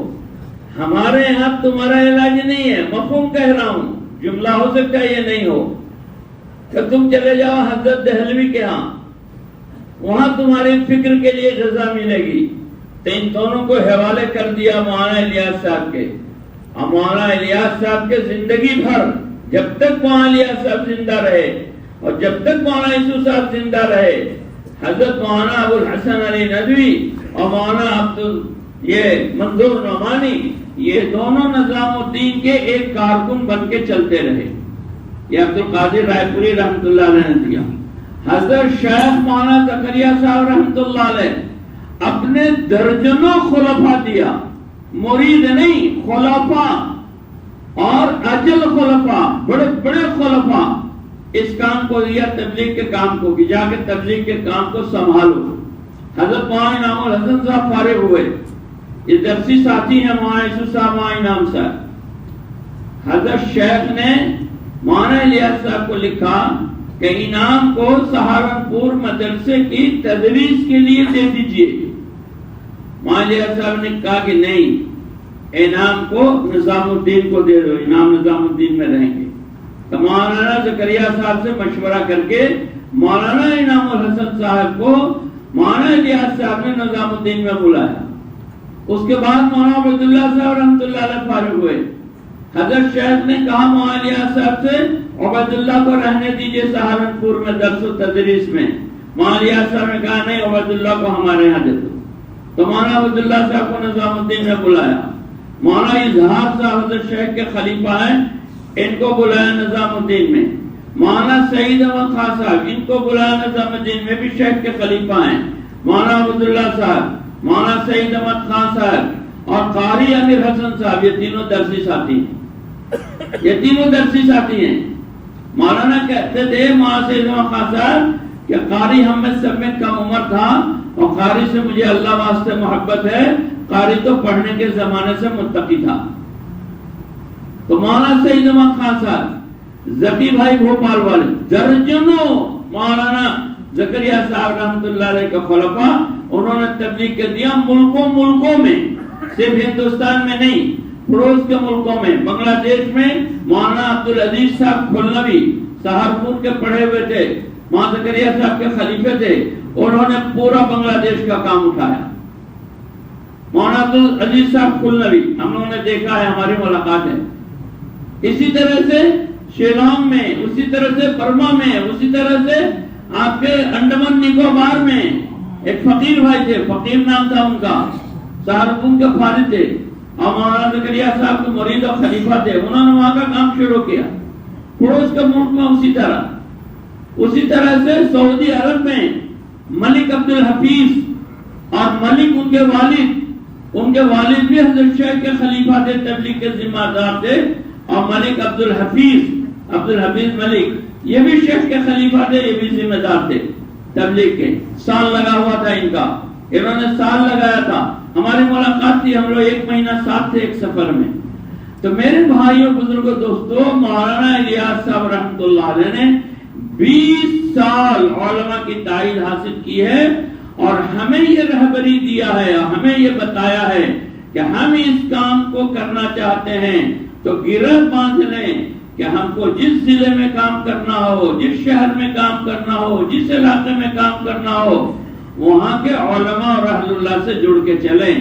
ہمارے یہاں تمہارا علاج نہیں ہے، مفہوم کہہ رہا ہوں، جملہ ہو سکتا ہے یہ نہیں ہو، کہ تم چلے جاؤ حضرت دہلوی کے ہاں، وہاں تمہاری فکر کے لیے غذا ملے گی۔ تو ان دونوں کو حوالے کر دیا مولانا الیاس صاحب کے، اور مولانا الیاس صاحب کے زندگی بھر، جب تک مولانا الیاس صاحب زندہ رہے اور جب تک مولانا یوسف صاحب زندہ رہے، حضرت مولانا ابو الحسن علی ندوی اور مولانا یہ منظور نعمانی، یہ دونوں نظام الدین کے ایک کارکن بن کے چلتے رہے. یہ عبد القادر رائے پوری رحمۃ اللہ علیہ نے دیا. حضرت شیخ مولانا زکریا صاحب رحمۃ اللہ علیہ اپنے درجنوں خلفاء دیا، مرید نہیں، خلفاء اور اجل خلفاء، بڑے بڑے خلفاء اس کام کو دیا، تبلیغ کے کام کو، کہ جا کے تبلیغ کے کام کو سنبھالو. حضرت مولانا انعام الحسن صاحب فارغ ہوئے، یہ درسی ساتھی ہیں مولانا یوسف صاحب، مولانا انعام صاحب. حضرت شیخ نے مولانا الیاس صاحب کو لکھا کہ انعام کو سہارنپور مدرسے کی تدریس کے لیے دے دیجئے. مولانا الیاس صاحب نے کہا کہ نہیں، انعام کو نظام الدین کو دے دو، انعام نظام الدین میں رہیں گے. تو مولانا زکریا صاحب سے مشورہ کر کے مولانا انعام الحسن صاحب کو مولانا الیاس صاحب نے نظام الدین میں بلایا. اس کے بعد مولانا عبداللہ صاحب رحمۃ اللہ علیہ فارغ ہوئے. حضرت شیخ نے کہا مولانا الیاس صاحب سے عبداللہ کو رہنے دیجئے سہارنپور میں درس و تدریس میں. مولانا الیاس صاحب نے کہا نہیں، عبداللہ کو ہمارے یہاں دے دو. تو مولانا عبداللہ صاحب کو نظام الدین میں بلایا. مولانا اظہار صاحب حضرت شیخ کے خلیفہ ہیں، ان کو بلایا نظام الدین میں. مولانا سعید احمد خان صاحب، ان کو بلایا نظام الدین میں، بھی شیخ کے خلیفہ ہیں. مولانا عبداللہ صاحب، مولانا سعید احمد خان صاحب اور قاری امیر حسن صاحب، یہ تینوں درسی ساتھی ہیں. یہ تینوں درسی ساتھی ہیں. مولانا کہتے تھے مولانا سعید احمد خان صاحب کہ قاری ہم میں سب میں کم عمر تھا اور قاری سے مجھے اللہ واسطے محبت ہے، قاری تو پڑھنے کے زمانے سے متقی تھا. تو مولانا سعید احمد خان صاحب، ذکی بھائی بھوپال والے، درجنوں مولانا زکریا صاحب رحمۃ اللہ علیہ کا خلفاء، انہوں نے تبلیغ کے دیا ملکوں میں، صرف ہندوستان میں نہیں، پڑوس کے ملکوں میں. بنگلہ دیش میں مولانا عبدالعزیز صاحب کھلنوی سہارنپور کے پڑھے ہوئے تھے، مولانا زکریا صاحب کے خلیفے تھے، انہوں نے پورا بنگلہ دیش کا کام اٹھایا. مولانا عبدالعزیز صاحب کھلنوی ہم لوگوں نے دیکھا ہے، ہماری ملاقات ہے. اسی طرح سے شیلانگ میں، اسی طرح سے برما میں، اسی طرح سے آپ کے انڈمان نکوبار میں ایک فقیر بھائی تھے، فقیر نام تھا ان کا، سہارنپور کے فارغ تھے اور مولانا زکریا صاحب کے مرید اور خلیفہ تھے. انہوں نے وہاں کا کام شروع کیا. پڑوس کے ملک میں اسی طرح سے سعودی عرب میں ملک عبدالحفیظ اور ملک ان کے والد بھی حضرت شیخ کے خلیفہ تھے، تبلیغ کے ذمہ دار تھے. اور ملک عبدالحفیظ ملک، یہ بھی شیخ کے خلیفہ تھے، یہ بھی ذمہ دار تھے تبلیغ کے. سال لگا ہوا تھا ان کا، انہوں نے سال لگایا تھا. ہماری ملاقات تھی، ہم لوگ 1 مہینہ ساتھ تھے ایک سفر میں. تو میرے بھائیوں بزرگوں دوستوں، مولانا الیاس صاحب رحمۃ اللہ علیہ نے 20 سال علماء کی تائید حاصل کی ہے اور ہمیں یہ رہبری دیا ہے، ہمیں یہ بتایا ہے کہ ہم اس کام کو کرنا چاہتے ہیں تو گرہ باندھ لیں کہ ہم کو جس ضلع میں کام کرنا ہو، جس شہر میں کام کرنا ہو، جس علاقے میں کام کرنا ہو، وہاں کے علماء اور اہل اللہ سے جڑ کے چلیں.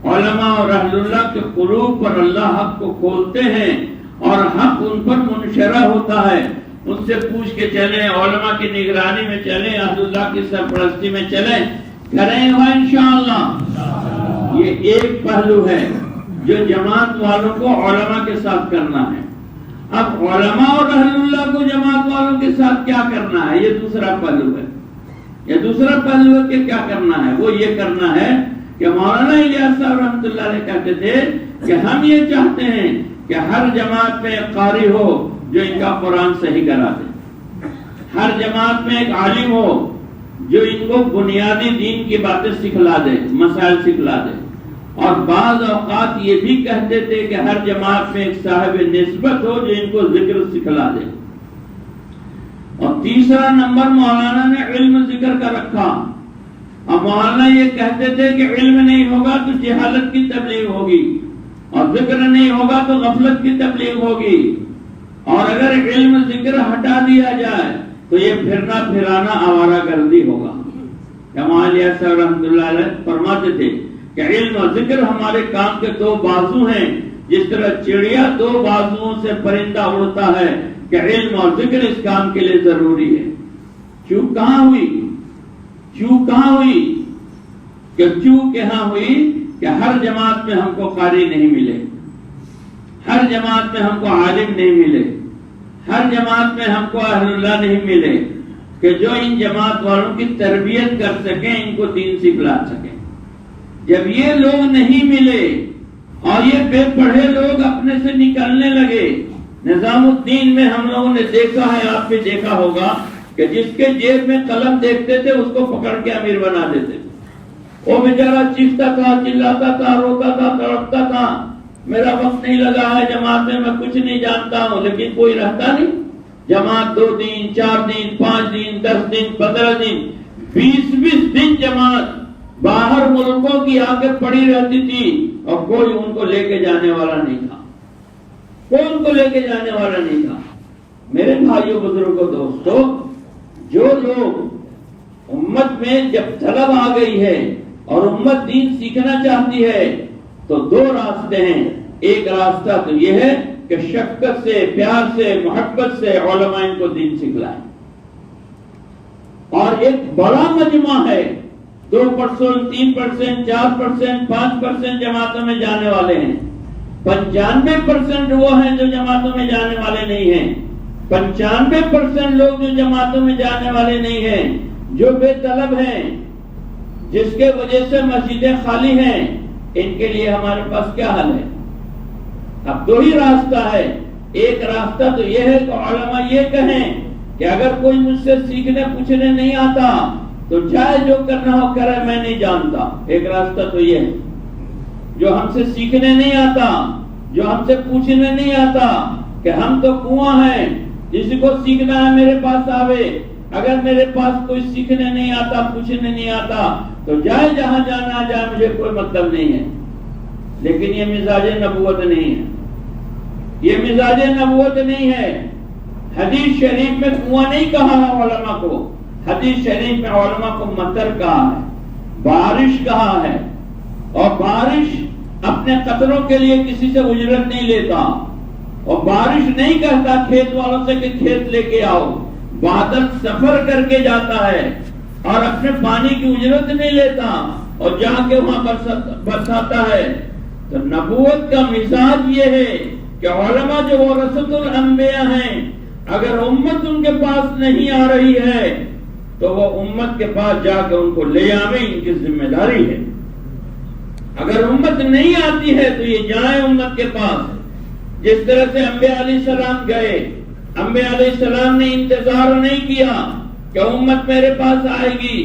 علماء اور اہل اللہ کے قلوب پر اللہ حق کو کھولتے ہیں اور حق ان پر منشرہ ہوتا ہے. ان سے پوچھ کے چلیں، علماء کی نگرانی میں چلیں، اہل اللہ کی سرپرستی میں چلیں، کریں گا انشاءاللہ. یہ ایک پہلو ہے جو جماعت والوں کو علماء کے ساتھ کرنا ہے. اب علماء اور اہل اللہ کو جماعت والوں کے ساتھ کیا کرنا ہے، یہ دوسرا پہلو ہے. یہ دوسرا پہلو ہے کہ کیا کرنا ہے. وہ یہ کرنا ہے کہ مولانا الیاس صاحب رحمۃ اللہ علیہ کہتے تھے کہ ہم یہ چاہتے ہیں کہ ہر جماعت میں ایک قاری ہو جو ان کا قرآن صحیح کرا دے. ہر جماعت میں ایک عالم ہو جو ان کو بنیادی دین کی باتیں سکھلا دے، مسائل سکھلا دے. اور بعض اوقات یہ بھی کہتے تھے کہ ہر جماعت میں ایک صاحب نسبت ہو جو ان کو ذکر سکھلا دے. اور تیسرا نمبر مولانا نے علم ذکر کا رکھا. اور مولانا یہ کہتے تھے کہ علم نہیں ہوگا تو جہالت کی تبلیغ ہوگی اور ذکر نہیں ہوگا تو غفلت کی تبلیغ ہوگی. اور اگر علم ذکر ہٹا دیا جائے تو یہ پھرنا پھرانا آوارہ گردی ہوگا. مولانا الیاس صاحب رحمۃ اللہ علیہ فرماتے تھے کہ علم اور ذکر ہمارے کام کے 2 بازو ہیں. جس طرح چڑیا 2 بازوؤں سے پرندہ اڑتا ہے کہ علم اور ذکر اس کام کے لیے ضروری ہے. چوک کہاں ہوئی کہ چوک یہاں ہوئی کہ ہر جماعت میں ہم کو قاری نہیں ملے. ہر جماعت میں ہم کو عالم نہیں ملے، ہر جماعت میں ہم کو اہل اللہ نہیں ملے کہ جو ان جماعت والوں کی تربیت کر سکیں، ان کو دین سکھلا سکیں۔ جب یہ لوگ نہیں ملے اور یہ بے پڑھے لوگ اپنے سے نکلنے لگے، نظام الدین میں ہم لوگوں نے دیکھا ہے، آپ بھی دیکھا ہوگا کہ جس کے جیب میں قلم دیکھتے تھے اس کو پکڑ کے امیر بنا دیتے تھے۔ وہ بیچارہ چیختا تھا، چلاتا تھا، روتا تھا، تڑپتا تھا، میرا وقت نہیں لگا ہے جماعت میں کچھ نہیں جانتا ہوں، لیکن کوئی رہتا نہیں۔ جماعت 2 دن، 4 دن، 5 دن، 10 دن، 15 دن، 20 دن جماعت باہر ملکوں کی آ کے پڑی رہتی تھی اور کوئی ان کو لے کے جانے والا نہیں تھا، کوئی ان کو لے کے جانے والا نہیں تھا۔ میرے بھائیوں، بزرگوں، دوستوں، جو لوگ امت میں جب طلب آ گئی ہے اور امت دین سیکھنا چاہتی ہے تو 2 راستے ہیں۔ ایک راستہ تو یہ ہے کہ شفقت سے، پیار سے، محبت سے علماء ان کو دین سکھلائیں، اور ایک بڑا مجمع ہے، 2%، 3%، 4%، 5% جماعتوں میں جانے والے ہیں، 95% وہ ہیں جو جماعتوں میں جانے والے نہیں ہیں، 95% لوگ جو جماعتوں میں جانے والے نہیں ہیں، جو بے طلب ہیں، جس کے وجہ سے مسجدیں خالی ہیں، ان کے لیے ہمارے پاس کیا حل ہے؟ اب 2 ہی راستہ ہے۔ ایک راستہ تو یہ ہے کہ علماء یہ کہیں کہ اگر کوئی مجھ سے سیکھنے پوچھنے نہیں آتا تو چاہے جو کرنا ہو کرے، میں نہیں جانتا۔ ایک راستہ تو یہ ہے، جو ہم سے سیکھنے نہیں آتا، جو ہم سے پوچھنے نہیں آتا کہ ہم تو کنواں ہیں، جس کو سیکھنا ہے میرے پاس آوے، اگر میرے پاس کوئی سیکھنے نہیں آتا، پوچھنے نہیں آتا تو جائے جہاں جانا جائے، مجھے کوئی مطلب نہیں ہے۔ لیکن یہ مزاج نبوت نہیں ہے، یہ مزاج نبوت نہیں ہے۔ حدیث شریف میں کنواں نہیں کہا ہے علماء کو، حدیث شریف میں علماء کو مطر کہا ہے، بارش کہا ہے، اور بارش اپنے قطروں کے لیے کسی سے اجرت نہیں لیتا، اور بارش نہیں کہتا کھیت والوں سے کہ کھیت لے کے آؤ، بادل سفر کر کے جاتا ہے اور اپنے پانی کی اجرت نہیں لیتا اور جا کے وہاں برساتا ہے۔ تو نبوت کا مزاج یہ ہے کہ علماء جو ورثۃ الانبیاء ہیں، اگر امت ان کے پاس نہیں آ رہی ہے تو وہ امت کے پاس جا کے ان کو لے آویں، ان کی ذمہ داری ہے۔ اگر امت نہیں آتی ہے تو یہ جائیں امت کے پاس، جس طرح سے انبیاء علیہ السلام گئے۔ انبیاء علیہ السلام نے انتظار نہیں کیا کہ امت میرے پاس آئے گی،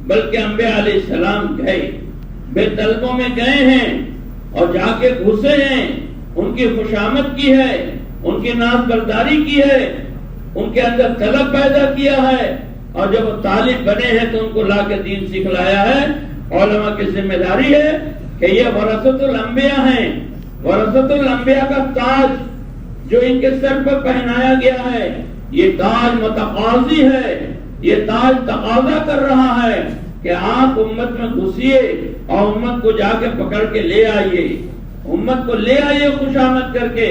بلکہ انبیاء علیہ السلام گئے، بے طلبوں میں گئے ہیں اور جا کے گھسے ہیں، ان کی خوشامد کی ہے، ان کی ناز برداری کی ہے، ان کے اندر طلب پیدا کیا ہے، اور جب وہ طالب بنے ہیں تو ان کو لا کے دین سکھلایا ہے۔ علماء کی ذمہ داری ہے کہ یہ ورثۃ الانبیاء ہیں، ورثۃ الانبیاء کا تاج جو ان کے سر پر پہنایا گیا ہے، یہ تاج متقاضی ہے، یہ تاج تقاضا کر رہا ہے کہ آپ امت میں گھسیے اور امت کو جا کے پکڑ کے لے آئیے، امت کو لے آئیے خوشامد کر کے۔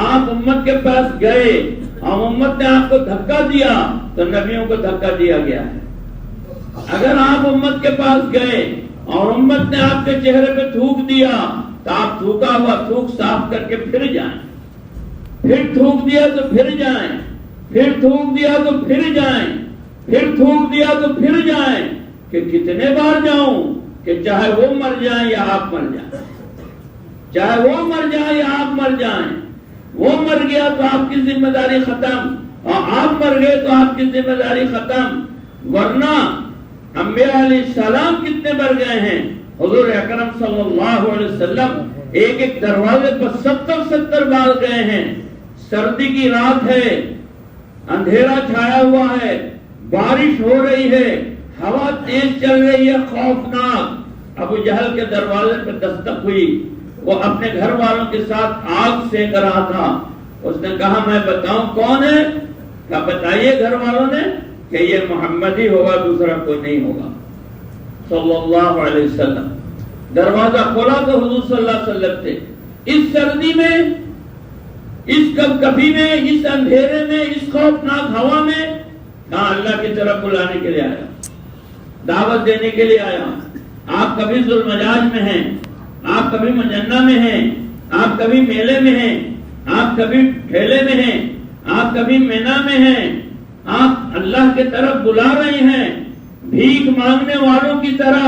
آپ امت کے پاس گئے اور امت نے آپ کو دھکا دیا تو نبیوں کو دھکا دیا گیا ہے۔ اگر آپ امت کے پاس گئے اور امت نے آپ کے چہرے پہ تھوک دیا تو آپ تھوکا ہوا تھوک صاف کر کے پھر جائیں، پھر تھوک دیا تو پھر جائیں، پھر تھوک دیا تو پھر جائیں، پھر تھوک دیا تو پھر جائیں، کہ کتنے بار جاؤں کہ چاہے وہ مر جائیں یا آپ مر جائیں، چاہے وہ مر جائیں یا آپ مر جائیں۔ وہ مر گیا تو آپ کی ذمہ داری ختم، اور آپ مر گئے تو آپ کی ذمہ داری ختم۔ ورنہ انبیاء علیہ السلام کتنے مر گئے ہیں؟ حضور اکرم صلی اللہ علیہ وسلم ایک ایک دروازے پر 70 بار گئے ہیں۔ سردی کی رات ہے، اندھیرا چھایا ہوا ہے، بارش ہو رہی ہے، ہوا تیز چل رہی ہے، خوفناک۔ ابو جہل کے دروازے پہ دستک ہوئی، وہ اپنے گھر والوں کے ساتھ آگ سینک رہا تھا۔ اس نے کہا میں بتاؤں کون ہے؟ کہا بتائیے گھر والوں نے کہ یہ محمد ہی ہوگا، دوسرا کوئی نہیں ہوگا، صلی اللہ علیہ وسلم۔ دروازہ کھولا تو حضور صلی اللہ علیہ وسلم تھے۔ اس سردی میں، اس کبھی میں، اس اندھیرے میں، اس خوفناک ہوا میں، کہاں اللہ کی طرف بلانے کے لیے آیا، دعوت دینے کے لیے آیا۔ آپ کبھی ذوالمجاج میں ہیں، آپ کبھی مجنہ میں ہیں، آپ کبھی میلے میں ہیں، آپ کبھی ٹھیلے میں ہیں، آپ کبھی مینا میں ہیں، آپ اللہ کے طرف بلا رہے ہیں، بھیک مانگنے والوں کی طرح،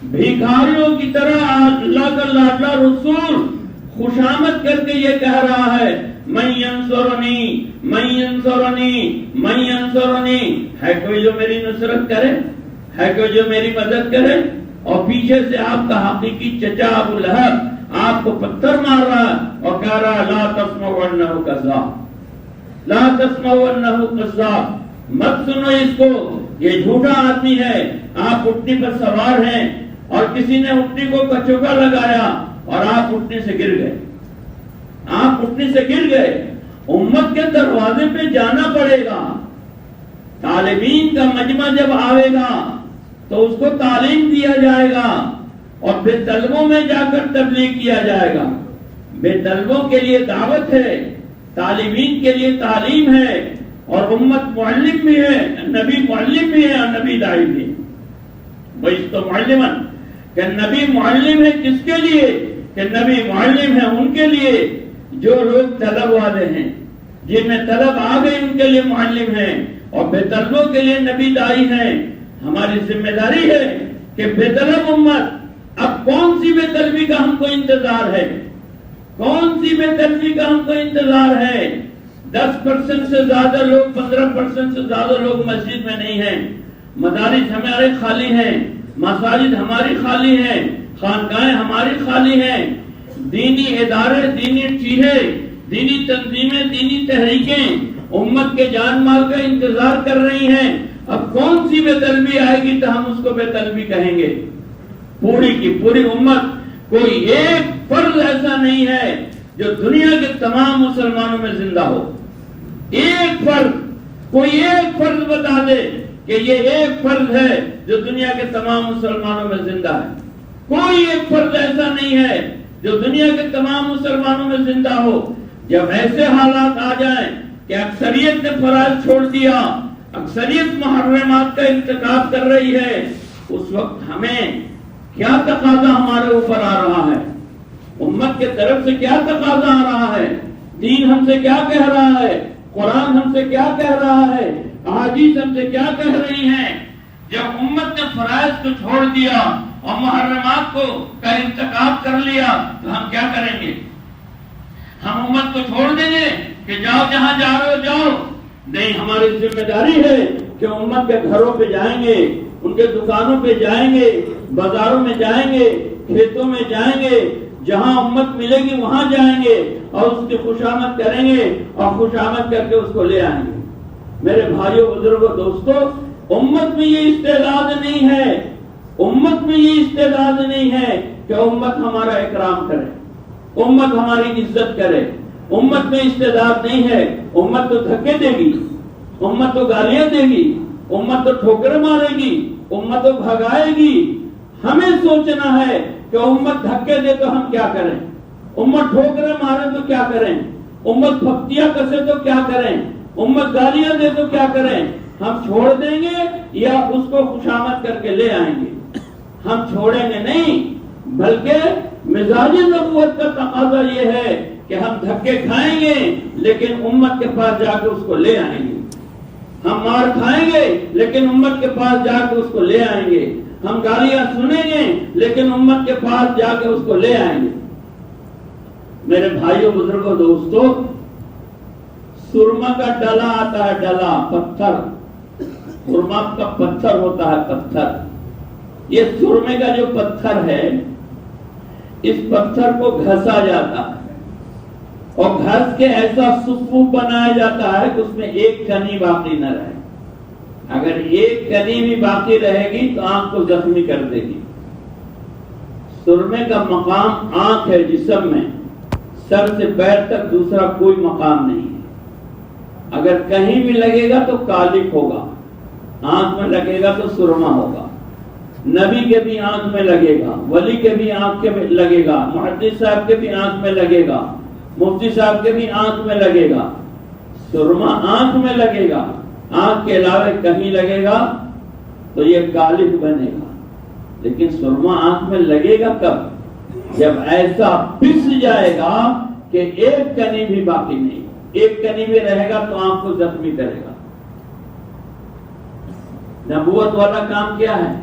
بھیکاریوں کی طرح اللہ کا لاڈلا رسول خوشامد کر کے یہ کہہ رہا ہے من ینصرنی من ینصرنی من ینصرنی، ہے کوئی جو میری نصرت کرے، ہے کوئی جو میری مدد کرے؟ اور پیچھے سے آپ کا حقیقی چچا ابو لہب آپ کو پتھر مار رہا اور کہہ رہا لا تسمعوا انہ کذاب، لا تسمعوا انہ کذاب، مت سنو اس کو، یہ جھوٹا آدمی ہے۔ آپ اٹھنی پر سوار ہیں اور کسی نے اٹھنی کو کچوکا لگایا اور آپ اٹھنے سے گر گئے، آپ اٹھنے سے گر گئے۔ امت کے دروازے پہ جانا پڑے گا، طالبین کا مجمع جب آئے گا تو اس کو تعلیم دیا جائے گا اور بے طلبوں میں جا کر تبلیغ کیا جائے گا۔ بے طلبوں کے لیے دعوت ہے، طالبین کے لیے تعلیم ہے، اور امت معلم بھی ہے، نبی معلم بھی ہے اور نبی داعی بھی ہے۔ وَإِذْ مُعَلِّمًا کہ نبی معلم ہے کس کے لیے؟ کہ نبی معلم ہے ان کے لیے جو لوگ طلب والے ہیں، جن میں طلب آ گئی ان کے لیے معلم ہے، اور بے طلبوں کے لیے نبی داعی ہیں۔ ہماری ذمہ داری ہے کہ بے طلب امت، اب کون سی بے طلبی کا ہم کو انتظار ہے؟ کون سی بے طلبی کا ہم کو انتظار ہے؟ 10% سے زیادہ لوگ، 15% سے زیادہ لوگ مسجد میں نہیں ہیں، مدارس ہمارے خالی ہیں، مساجد ہماری خالی ہیں، خانقاہیں ہماری خالی ہیں، دینی ادارے، دینی چیزیں، دینی تنظیمیں، دینی تحریکیں امت کے جان مال کا انتظار کر رہی ہیں۔ اب کون سی بے طلبی آئے گی تو ہم اس کو بے طلبی کہیں گے؟ پوری کی پوری امت، کوئی ایک فرد ایسا نہیں ہے جو دنیا کے تمام مسلمانوں میں زندہ ہو۔ ایک فرد، کوئی ایک فرد بتا دے کہ یہ ایک فرد ہے جو دنیا کے تمام مسلمانوں میں زندہ ہے۔ کوئی ایک فرد ایسا نہیں ہے جو دنیا کے تمام مسلمانوں میں زندہ ہو۔ جب ایسے حالات آ جائیں کہ اکثریت نے فرائض چھوڑ دیا، اکثریت محرمات کا ارتکاب کر رہی ہے، اس وقت ہمیں کیا تقاضا ہمارے اوپر آ رہا ہے؟ امت کے طرف سے کیا تقاضا آ رہا ہے؟ دین ہم سے کیا کہہ رہا ہے؟ قرآن ہم سے کیا کہہ رہا ہے؟ احادیث ہم سے کیا کہہ رہی ہیں؟ جب امت نے فرائض کو چھوڑ دیا اور محرمات کو کا ارتکاب کر لیا تو ہم کیا کریں گے؟ ہم امت کو چھوڑ دیں گے کہ جاؤ جہاں جا رہے ہو جاؤ؟ نہیں، ہماری ذمہ داری ہے کہ امت کے گھروں پہ جائیں گے، ان کے دکانوں پہ جائیں گے، بازاروں میں جائیں گے، کھیتوں میں جائیں گے، جہاں امت ملے گی وہاں جائیں گے اور اس کی خوشامد کریں گے اور خوشامد کر کے اس کو لے آئیں گے۔ میرے بھائیوں، بزرگوں، دوستوں، امت میں یہ استعداد نہیں ہے، امت میں یہ استعداد نہیں ہے کہ امت ہمارا اکرام کرے، امت ہماری عزت کرے۔ امت میں استعداد نہیں ہے۔ امت تو دھکے دے گی، امت تو گالیاں دے گی، امت تو ٹھوکر مارے گی، امت تو بھگائے گی۔ ہمیں سوچنا ہے کہ امت دھکے دے تو ہم کیا کریں، امت ٹھوکریں مارے تو کیا کریں، امت پھپتیاں کسے تو کیا کریں، امت گالیاں دے تو کیا کریں؟ ہم چھوڑ دیں گے یا اس کو خوشامد کر کے لے آئیں گے؟ ہم چھوڑیں گے نہیں، بلکہ مزاج نبوت کا تقاضا یہ ہے کہ ہم دھکے کھائیں گے لیکن امت کے پاس جا کے اس کو لے آئیں گے۔ ہم مار کھائیں گے لیکن امت کے پاس جا کے اس کو لے آئیں گے۔ ہم گالیاں سنیں گے لیکن امت کے پاس جا کے اس کو لے آئیں گے۔ میرے بھائیوں، بزرگوں، دوستوں، سرما کا ڈلا آتا ہے، ڈلا پتھر، سرما کا پتھر ہوتا ہے، پتھر۔ یہ سرمے کا جو پتھر ہے، اس پتھر کو گھسا جاتا ہے اور گھس کے ایسا سفو بنایا جاتا ہے کہ اس میں ایک کنی باقی نہ رہے۔ اگر ایک کنی بھی باقی رہے گی تو آنکھ کو زخمی کر دے گی۔ سرمے کا مقام آنکھ ہے جسم میں، سر سے پیر تک دوسرا کوئی مقام نہیں ہے۔ اگر کہیں بھی لگے گا تو کالک ہوگا، آنکھ میں لگے گا تو سرما ہوگا۔ نبی کے بھی آنکھ میں لگے گا، ولی کے بھی آنکھ میں لگے گا، محدث صاحب کے بھی آنکھ میں لگے گا، مفتی صاحب کے بھی آنکھ میں لگے گا۔ سرما آنکھ میں لگے گا، آنکھ کے علاوہ کہیں لگے گا تو یہ کالک بنے گا۔ لیکن سرما آنکھ میں لگے گا کب؟ جب ایسا پس جائے گا کہ ایک کنی بھی باقی نہیں، ایک کنی بھی رہے گا تو آنکھ کو زخمی کرے گا۔ نبوت والا کام کیا ہے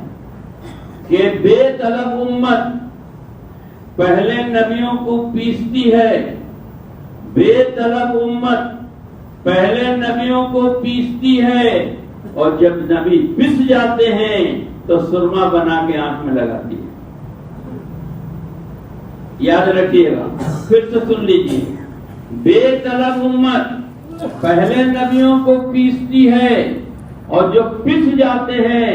کہ بے طلب امت پہلے نبیوں کو پیستی ہے، بے طلب امت پہلے نبیوں کو پیستی ہے، اور جب نبی پس جاتے ہیں تو سرما بنا کے آنکھ میں لگاتی ہے۔ یاد رکھیے گا، پھر سے سن لیجیے، بے طلب امت پہلے نبیوں کو پیستی ہے، اور جو پس جاتے ہیں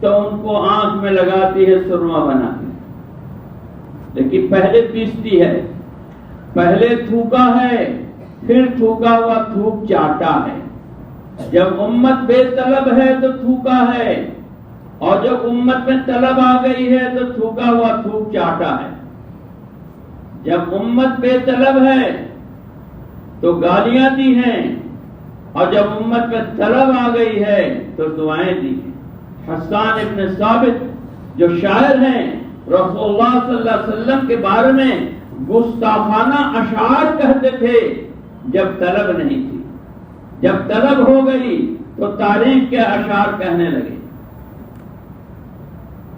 تو ان کو آنکھ میں لگاتی ہے سرما بنا کے۔ لیکن پہلے پیستی ہے، پہلے تھوکا ہے، پھر تھوکا ہوا تھوک چاٹا ہے۔ جب امت بے طلب ہے تو تھوکا ہے، اور جب امت میں طلب آ گئی ہے تو تھوکا ہوا تھوک چاٹا ہے۔ جب امت بے طلب ہے تو گالیاں دی ہیں، اور جب امت میں طلب آ گئی ہے تو دعائیں دی ہیں۔ حسان ابن ثابت جو شاعر ہیں، رسول اللہ صلی اللہ علیہ وسلم کے بارے میں گستاخانہ اشعار کہتے تھے جب طلب نہیں تھی، جب طلب ہو گئی تو تعریف کے اشعار کہنے لگے۔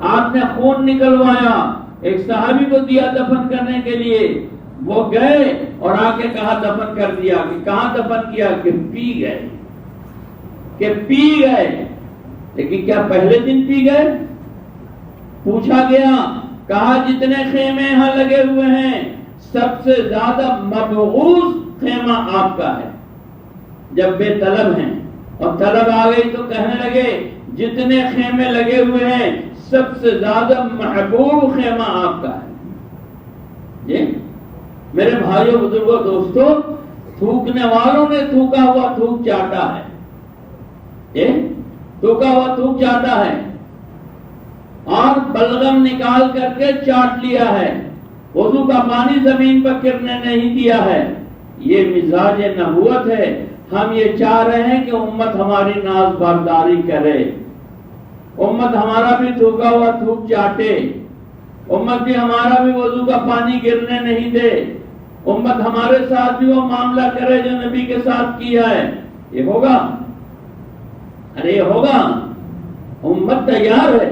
آپ نے خون نکلوایا، ایک صحابی کو دیا دفن کرنے کے لیے، وہ گئے اور آ کے کہا دفن کر دیا، کہ کہاں دفن کیا؟ کہ پی گئے، کہ پی گئے۔ لیکن کیا پہلے دن پی گئے؟ پوچھا گیا، کہا جتنے خیمے یہاں لگے ہوئے ہیں سب سے زیادہ مبغوض خیمہ آپ کا ہے۔ جب بے طلب ہیں اور طلب آ گئی تو کہنے لگے جتنے خیمے لگے ہوئے ہیں سب سے زیادہ محبوب خیمہ آپ کا ہے۔ جی میرے بھائیوں بزرگوں دوستوں، تھوکنے والوں نے تھوکا ہوا تھوک چاٹا ہے، تھوکا ہوا تھوک چاٹا ہے، اور بلغم نکال کر کے چاٹ لیا ہے، وضو کا پانی زمین پر گرنے نہیں دیا ہے۔ یہ مزاج نبوت ہے۔ ہم یہ چاہ رہے ہیں کہ امت ہماری ناز برداری کرے، امت ہمارا بھی تھوکا ہوا تھوک چاٹے، امت بھی ہمارا بھی وضو کا پانی گرنے نہیں دے، امت ہمارے ساتھ بھی وہ معاملہ کرے جو نبی کے ساتھ کیا ہے۔ یہ ہوگا؟ ارے یہ ہوگا؟ امت تیار ہے،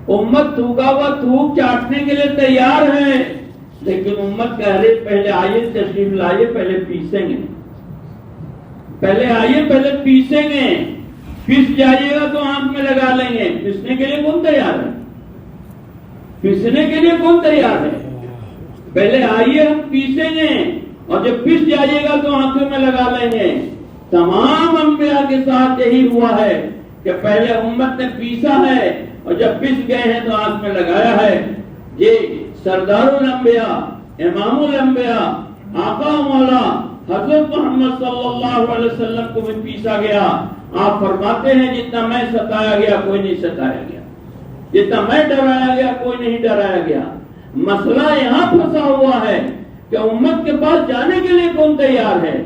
امت تھوکا ہوا تھوک چاٹنے کے لیے تیار ہے، لیکن امت کہہ رہی پہلے آئیے تشریف لائیے، پہلے پیسیں گے، پہلے آئیے پہلے پیسیں گے، پس جائیے گا تو آنکھ میں لگا لیں گے۔ پسنے کے لیے کون تیار ہے؟ پسنے کے لیے کون تیار ہے؟ پہلے آئیے ہم پیسیں گے، اور جب پس جائیے گا تو آنکھوں میں لگا لیں گے۔ تمام انبیاء کے ساتھ یہی ہوا ہے کہ پہلے امت نے پیسا ہے، اور جب پس گئے ہیں تو آنکھ میں لگایا ہے۔ یہ سردار الانبیاء، امام الانبیاء، آقا مولا حضرت محمد صلی اللہ علیہ وسلم کو بھی پیسا گیا۔ آپ فرماتے ہیں جتنا میں ستایا گیا کوئی نہیں ستایا گیا، جتنا میں ڈرایا گیا کوئی نہیں ڈرایا گیا۔ مسئلہ یہاں پھنسا ہوا ہے کہ امت کے پاس جانے کے لیے کون تیار ہے؟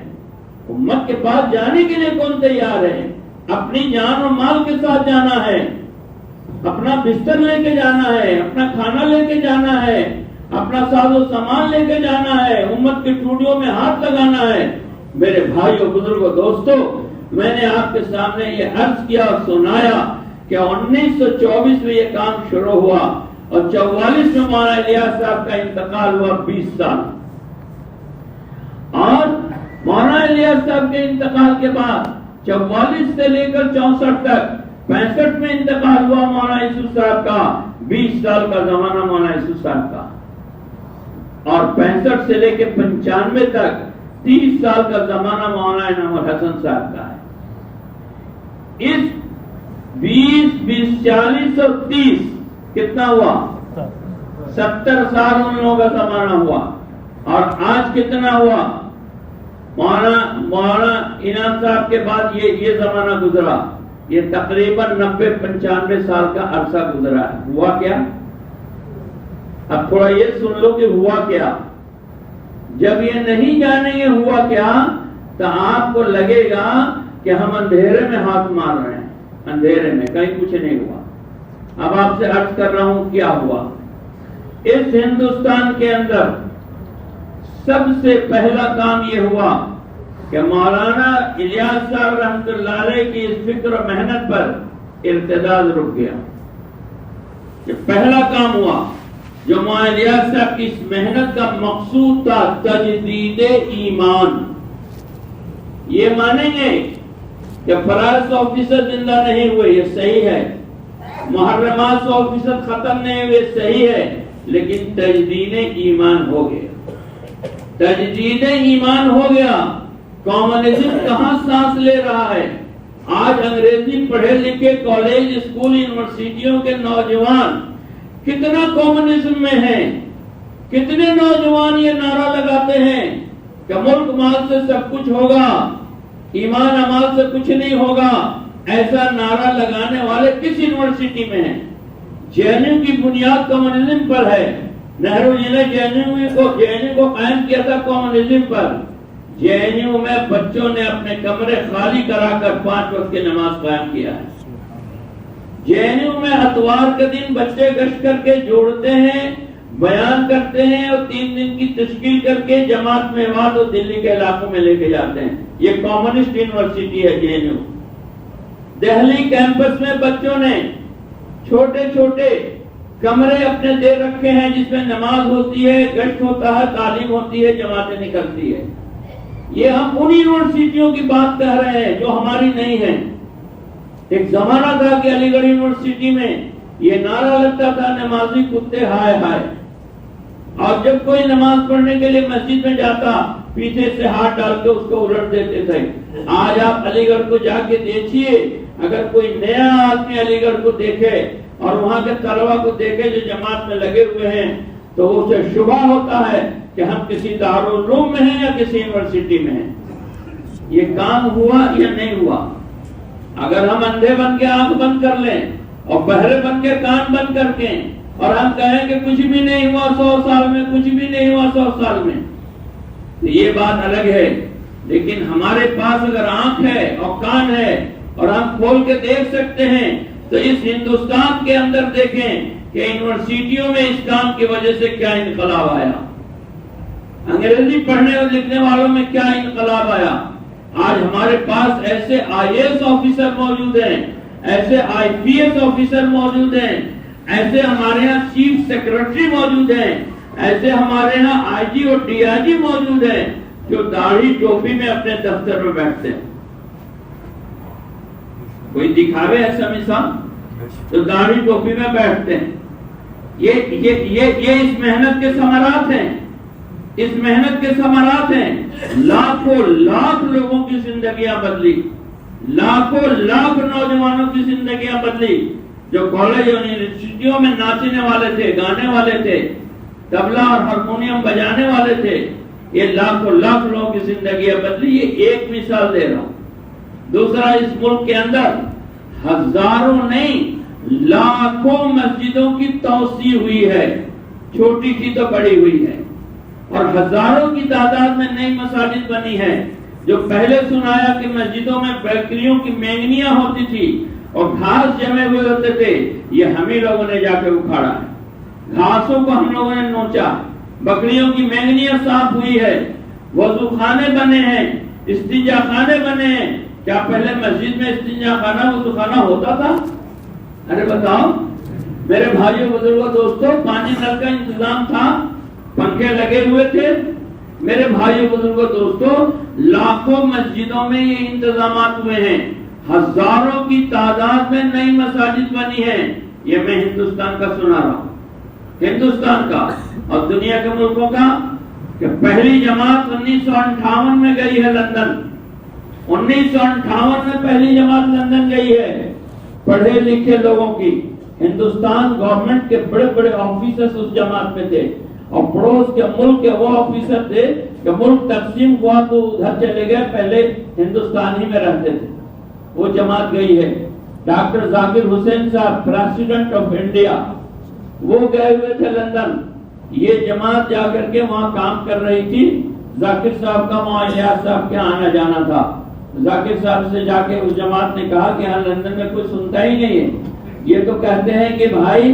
امت کے پاس جانے کے لیے کون تیار ہے؟ اپنی جان اور مال کے ساتھ جانا ہے، اپنا بستر لے کے جانا ہے، اپنا کھانا لے کے جانا ہے، اپنا ساز و سامان لے کے جانا ہے، امت کی ٹوٹیوں میں ہاتھ لگانا ہے۔ میرے بھائیوں بزرگوں دوستوں، میں نے آپ کے سامنے یہ عرض کیا اور سنایا کہ 1924 میں یہ کام شروع ہوا، اور 44 میں مولانا الیاس صاحب کا انتقال ہوا 20 سال، اور مولانا الیاس صاحب کے انتقال کے بعد 44 سے لے کر 64 تک 65 میں انتقال ہوا مولانا یوسف صاحب کا، 20 سال کا زمانہ مولانا یوسف صاحب کا، اور 65 سے لے کے 95 تک 30 سال کا زمانہ مولانا انعام الحسن صاحب کا ہے۔ اس 20 20 40 اور 30 کتنا ہوا؟ 70 سال ان لوگوں کا زمانہ ہوا، اور آج کتنا ہوا؟ مولانا انعام صاحب کے بعد یہ زمانہ گزرا، یہ تقریباً 90-95 سال کا عرصہ گزرا ہے۔ ہوا کیا؟ اب تھوڑا یہ سن لو کہ ہوا کیا۔ جب یہ نہیں جانیں گے ہوا کیا تو آپ کو لگے گا کہ ہم اندھیرے میں ہاتھ مار رہے ہیں، اندھیرے میں کہیں کچھ نہیں ہوا۔ اب آپ سے عرض کر رہا ہوں کیا ہوا۔ اس ہندوستان کے اندر سب سے پہلا کام یہ ہوا کہ مولانا الیاس صاحب رحمۃ اللہ علیہ کی اس فکر و محنت پر ارتداد رک گیا. یہ پہلا کام ہوا جو مولانا الیاس صاحب کی اس محنت کا مقصود تھا، تجدید ایمان. یہ مانیں گے کہ فرائض 100% زندہ نہیں ہوئے، یہ صحیح ہے. محرمات 100% ختم نہیں ہوئے، صحیح ہے. لیکن تجدید ایمان ہو گیا. تجدید ایمان ہو گیا. کامونزم کہاں سانس لے رہا ہے؟ آج انگریزی پڑھے لکھے کالج، اسکول، یونیورسٹیوں کے نوجوان کتنا کامونزم میں ہیں. کتنے نوجوان یہ نعرہ لگاتے ہیں کہ ملک مال سے سب کچھ ہوگا، ایمان امال سے کچھ نہیں ہوگا. ایسا نعرہ لگانے والے کس یونیورسٹی میں ہیں؟ جے این یو کی بنیاد کمیونزم پر ہے. نہرو جی نے جے این یو کو قائم کیا تھا کمیونزم پر. جے این یو میں بچوں نے اپنے کمرے خالی کرا کر 5 وقت کی نماز قائم کیا ہے. جے این یو میں اتوار کے دن بچے گشت کر کے جوڑتے ہیں، بیان کرتے ہیں اور 3 دن کی تشکیل کر کے جماعت میں واد اور دلی کے علاقوں میں لے کے جاتے ہیں. یہ کمیونسٹ یونیورسٹی ہے جے این یو. دہلی کیمپس میں بچوں نے چھوٹے چھوٹے کمرے اپنے دے رکھے ہیں جس میں نماز ہوتی ہے، گشت ہوتا ہے، تعلیم ہوتی ہے، جماعتیں نکلتی ہے. یہ ہم ان یونیورسٹیوں کی بات کہہ رہے ہیں جو ہماری نہیں ہیں. ایک زمانہ تھا کہ علی گڑھ یونیورسٹی میں یہ نعرہ لگتا تھا، نمازی کتے ہائے ہائے. اور جب کوئی نماز پڑھنے کے لیے مسجد میں جاتا پیچھے سے ہاتھ ڈال کے اس کو الٹ دیتے تھے. آج آپ علی گڑھ کو جا کے دیکھیے، اگر کوئی نیا آدمی علی گڑھ کو دیکھے اور وہاں کے طلبا کو دیکھے جو جماعت میں لگے ہوئے ہیں تو اسے شبہ ہوتا ہے کہ ہم کسی دارالعلوم میں ہیں یا کسی یونیورسٹی میں ہیں. یہ کام ہوا یا نہیں ہوا؟ اگر ہم اندھے بن کے آنکھ بند کر لیں اور بہرے بن کے کان بند کر کے اور ہم کہیں کہ کچھ بھی نہیں ہوا 100 سال میں، کچھ بھی نہیں ہوا 100 سال میں، تو یہ بات الگ ہے. لیکن ہمارے پاس اگر آنکھ ہے اور کان ہے اور ہم کھول کے دیکھ سکتے ہیں تو اس ہندوستان کے اندر دیکھیں کہ یونیورسٹیوں میں اس کام کی وجہ سے کیا انقلاب آیا. انگریزی پڑھنے اور لکھنے والوں میں کیا انقلاب آیا. آج ہمارے پاس ایسے آئی اے ایس آفیسر موجود ہیں، ایسے آئی پی ایس آفیسر موجود ہیں، ایسے ہمارے ہاں چیف سیکرٹری موجود ہیں، ایسے ہمارے ہاں آئی جی اور ڈی آئی جی موجود ہیں جو داڑھی ٹوپی میں اپنے دفتر میں بیٹھتے ہیں. کوئی دکھاوے ایسا مثال تو داڑھی ٹوپی میں بیٹھتے ہیں. یہ اس محنت کے ثمرات ہیں. اس محنت کے ثمرات ہیں. لاکھوں لاکھ لوگوں کی زندگیاں بدلی، لاکھوں لاکھ نوجوانوں کی زندگیاں بدلی جو کالج اور یونیورسٹیوں میں ناچنے والے تھے، گانے والے تھے، طبلہ اور ہارمونیم بجانے والے تھے. یہ لاکھوں لاکھ لوگوں کی زندگیاں بدلی. یہ ایک مثال دے رہا ہوں. دوسرا، اس ملک کے اندر ہزاروں نہیں لاکھوں مسجدوں کی توسیع ہوئی ہے، چھوٹی سی تو بڑی ہوئی ہے. اور ہزاروں کی تعداد میں نئی مساجد بنی ہے. جو پہلے سنایا کہ مسجدوں میں بکریوں کی مینگنیاں ہوتی تھی اور گھاس جمے ہوئے ہوتے تھے، یہ ہم ہی لوگوں نے جا کے اکھاڑا ہے. گھاسوں کو ہم لوگوں نے نوچا، بکریوں کی مینگنیاں صاف ہوئی ہے، وضو خانے بنے ہیں، استنجا خانے بنے ہیں. کیا پہلے مسجد میں استنجا خانہ وضو خانہ ہوتا تھا؟ ارے بتاؤ میرے بھائیوں بزرگوں دوستوں، پانی نل کا انتظام تھا، پنکھے لگے ہوئے تھے. میرے بھائیوں بزرگوں دوستوں، لاکھوں مسجدوں میں یہ انتظامات ہوئے ہیں. ہزاروں کی تعداد میں نئی مساجد بنی ہیں. یہ میں ہندوستان کا سنا رہا ہوں، ہندوستان کا اور دنیا کے ملکوں کا. کہ پہلی جماعت 1958 میں گئی ہے لندن. 1958 میں پہلی جماعت لندن گئی ہے، پڑھے لکھے لوگوں کی. ہندوستان گورنمنٹ کے بڑے بڑے آفیسرز اس جماعت میں تھے اور پڑوس کے ملک کے وہ آفیسر تھے کہ ملک تقسیم ہوا تو ادھر چلے گئے، پہلے ہندوستان ہی میں رہتے تھے. وہ جماعت گئی ہے. ڈاکٹر ذاکر حسین صاحب پریزیڈنٹ آف انڈیا، وہ گئے ہوئے تھے لندن. یہ جماعت جا کر کے وہاں کام کر رہی تھی. ذاکر صاحب کا وہاں الیاس صاحب کے آنا جانا تھا. ذاکر صاحب سے جا کے اس جماعت نے کہا کہ ہاں لندن میں کوئی سنتا ہی نہیں ہے. یہ تو کہتے ہیں کہ بھائی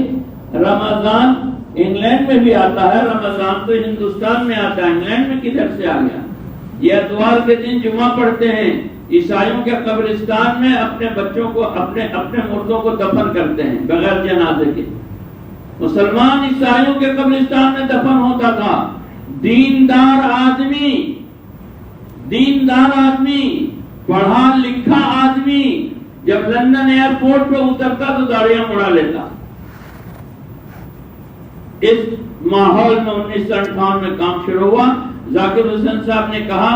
رمضان انگلینڈ میں بھی آتا ہے رمضان، تو ہندوستان میں آتا ہے، انگلینڈ میں کدھر سے آ گیا؟ یہ اتوار کے دن جمعہ پڑھتے ہیں، عیسائیوں کے قبرستان میں اپنے بچوں کو اپنے مردوں کو دفن کرتے ہیں بغیر جنازے کے۔ مسلمان عیسائیوں کے قبرستان میں دفن ہوتا تھا۔ دیندار آدمی، پڑھا لکھا آدمی جب لندن ایئرپورٹ پہ اترتا تو داڑیاں اڑا لیتا۔ اس ماحول میں 1958 میں کام شروع ہوا۔ ذاکر حسین صاحب نے کہا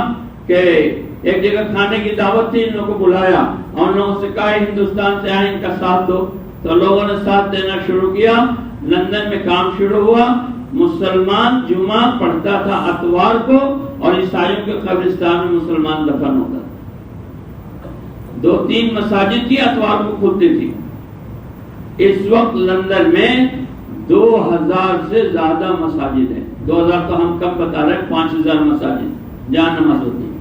کہ ایک جگہ کھانے کی دعوت تھی، ان لوگوں کو بلایا اور ان لوگوں سے کہا ہندوستان سے آئے، ان کا ساتھ دو، تو لوگوں نے ساتھ دینا شروع کیا۔ لندن میں کام شروع ہوا۔ مسلمان جمعہ پڑھتا تھا اتوار کو، اور عیسائیوں کے قبرستان میں مسلمان دفن ہوتا تھا۔ 2-3 مساجد تھی، اتوار کو کھلتی تھی۔ اس وقت لندن میں 2000 سے زیادہ مساجد ہیں۔ 2000 تو ہم کم بتا رہے ہیں، 5000 مساجد جہاں نماز ہوتی ہے۔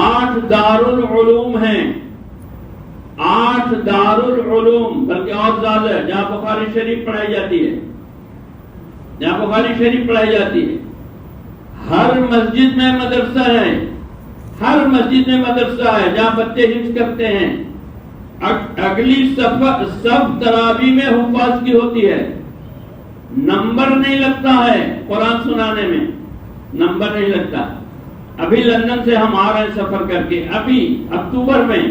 8 دارالعلوم ہیں، 8 دارالعلوم، بلکہ اور زیادہ ہے، جہاں بخاری شریف پڑھائی جاتی ہے، جہاں بخاری شریف پڑھائی جاتی ہے۔ ہر مسجد میں مدرسہ ہے، ہر مسجد میں مدرسہ ہے جہاں بچے حفظ کرتے ہیں۔ اگلی صف تراویح میں حفاظ کی ہوتی ہے۔ نمبر نہیں لگتا ہے قرآن سنانے میں، نمبر نہیں لگتا۔ ابھی لندن سے ہم آ رہے ہیں سفر کر کے، ابھی اکتوبر میں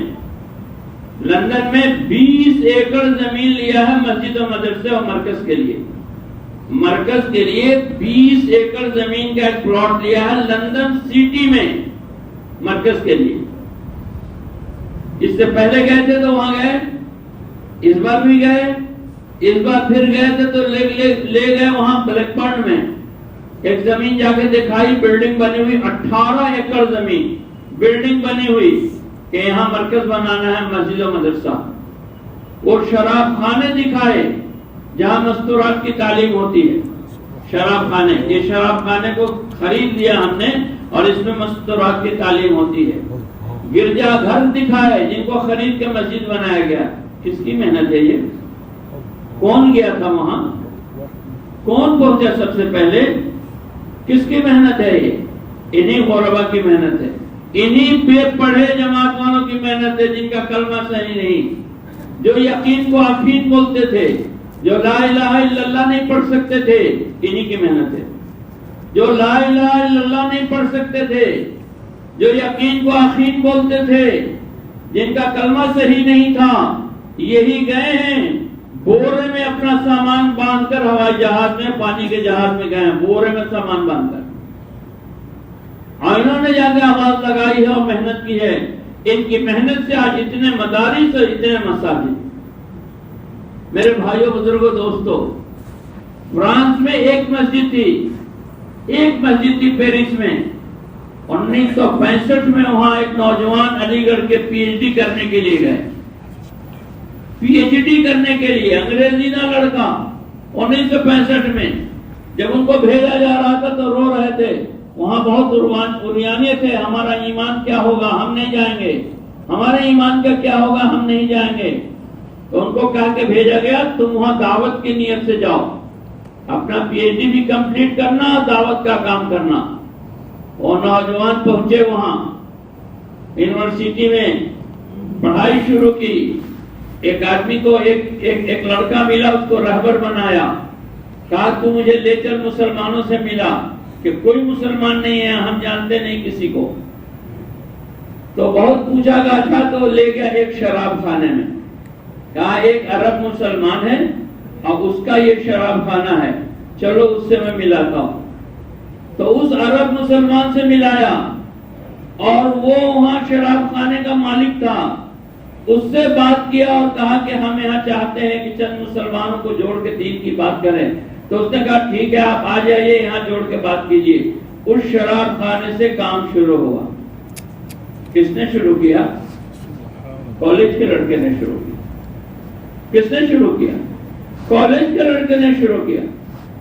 لندن میں 20 ایکڑ زمین لیا ہے مسجد و مدرسے اور مرکز کے لیے۔ مرکز کے لیے 20 ایکڑ زمین کا ایک پلاٹ لیا ہے لندن سٹی میں، مرکز کے لیے۔ اس سے پہلے گئے تھے تو وہاں گئے، اس بار بھی گئے، اس بار پھر گئے تھے تو لے گئے وہاں بلیک پارن میں ایک زمین جا کے دکھائی، بلڈنگ بنی ہوئی، 18 ایکڑ زمین بلڈنگ بنی ہوئی کہ یہاں مرکز بنانا ہے مسجد و مدرسہ۔ اور شراب خانے دکھائے جہاں مستورات کی تعلیم ہوتی ہے، شراب خانے، یہ شراب خانے کو خرید لیا ہم نے اور اس میں مستورات کی تعلیم ہوتی ہے۔ گرجا گھر دکھائے جن کو خرید کے مسجد بنایا گیا۔ کس کی محنت ہے یہ؟ کون گیا تھا وہاں؟ کون پہنچا سب سے پہلے؟ کس کی محنت ہے یہ؟ انہی غربا کی محنت ہے، انہی بے پڑھے جماعت والوں کی محنت ہے جن کا کلمہ صحیح نہیں، جو یقین کو افین بولتے تھے، جو لا الہ الا اللہ نہیں پڑھ سکتے تھے، انہی کی محنت ہے۔ جو لا الہ الا اللہ نہیں پڑھ سکتے تھے، جو یقین کو افین بولتے تھے، جن کا کلمہ صحیح نہیں تھا، یہی گئے ہیں بورے میں اپنا سامان باندھ کر ہوائی جہاز میں، پانی کے جہاز میں گئے ہیں، بورے میں سامان باندھ کر، اور انہوں نے جا کے آواز لگائی ہے اور محنت کی ہے۔ ان کی محنت سے آج اتنے مدارس اور اتنے مساجد۔ میرے بھائیوں، بزرگوں، دوستوں، فرانس میں ایک مسجد تھی پیرس میں۔ 1965 میں وہاں ایک نوجوان علی گڑھ کے پی ایچ ڈی کرنے کے لیے گئے، پی ایچ ڈی کرنے کے لیے، انگریزی نہ لڑکا۔ 1965 میں جب ان کو بھیجا جا رہا تھا تو رو رہے تھے، وہاں بہت عریانے تھے، ہمارا ایمان کیا ہوگا، ہم نہیں جائیں گے، ہمارے ایمان کا کیا ہوگا، ہم نہیں جائیں گے۔ تو ان کو کہا کہ بھیجا گیا تم وہاں دعوت کی نیت سے جاؤ، اپنا پی ایچ ڈی بھی کمپلیٹ کرنا، دعوت کا کام کرنا۔ اور نوجوان پہنچے وہاں، یونیورسٹی میں پڑھائی شروع کی۔ ایک آدمی کو ایک لڑکا ملا، اس کو رہبر بنایا، کہا تو مجھے لے چل مسلمانوں سے ملا، کہ کوئی مسلمان نہیں ہے، ہم جانتے نہیں کسی کو۔ تو بہت پوچھا گا، اچھا تو لے گیا ایک شراب خانے میں، کہا ایک عرب مسلمان ہے اور اس کا یہ شراب خانہ ہے، چلو اس سے میں ملاتا ہوں۔ تو اس عرب مسلمان سے ملایا، اور وہ وہاں شراب خانے کا مالک تھا، اس سے بات کیا اور کہا کہ ہم یہاں چاہتے ہیں کہ چند مسلمانوں کو جوڑ کے دین کی بات کریں۔ تو اس نے کہا ٹھیک ہے، آپ آ جائیے، یہاں جوڑ کے بات کیجیے۔ اس شراب خانے سے کام شروع ہوا۔ کس نے شروع کیا؟ کالج کے لڑکے نے شروع کیا۔ کس نے شروع کیا؟ کالج کے لڑکے نے شروع کیا،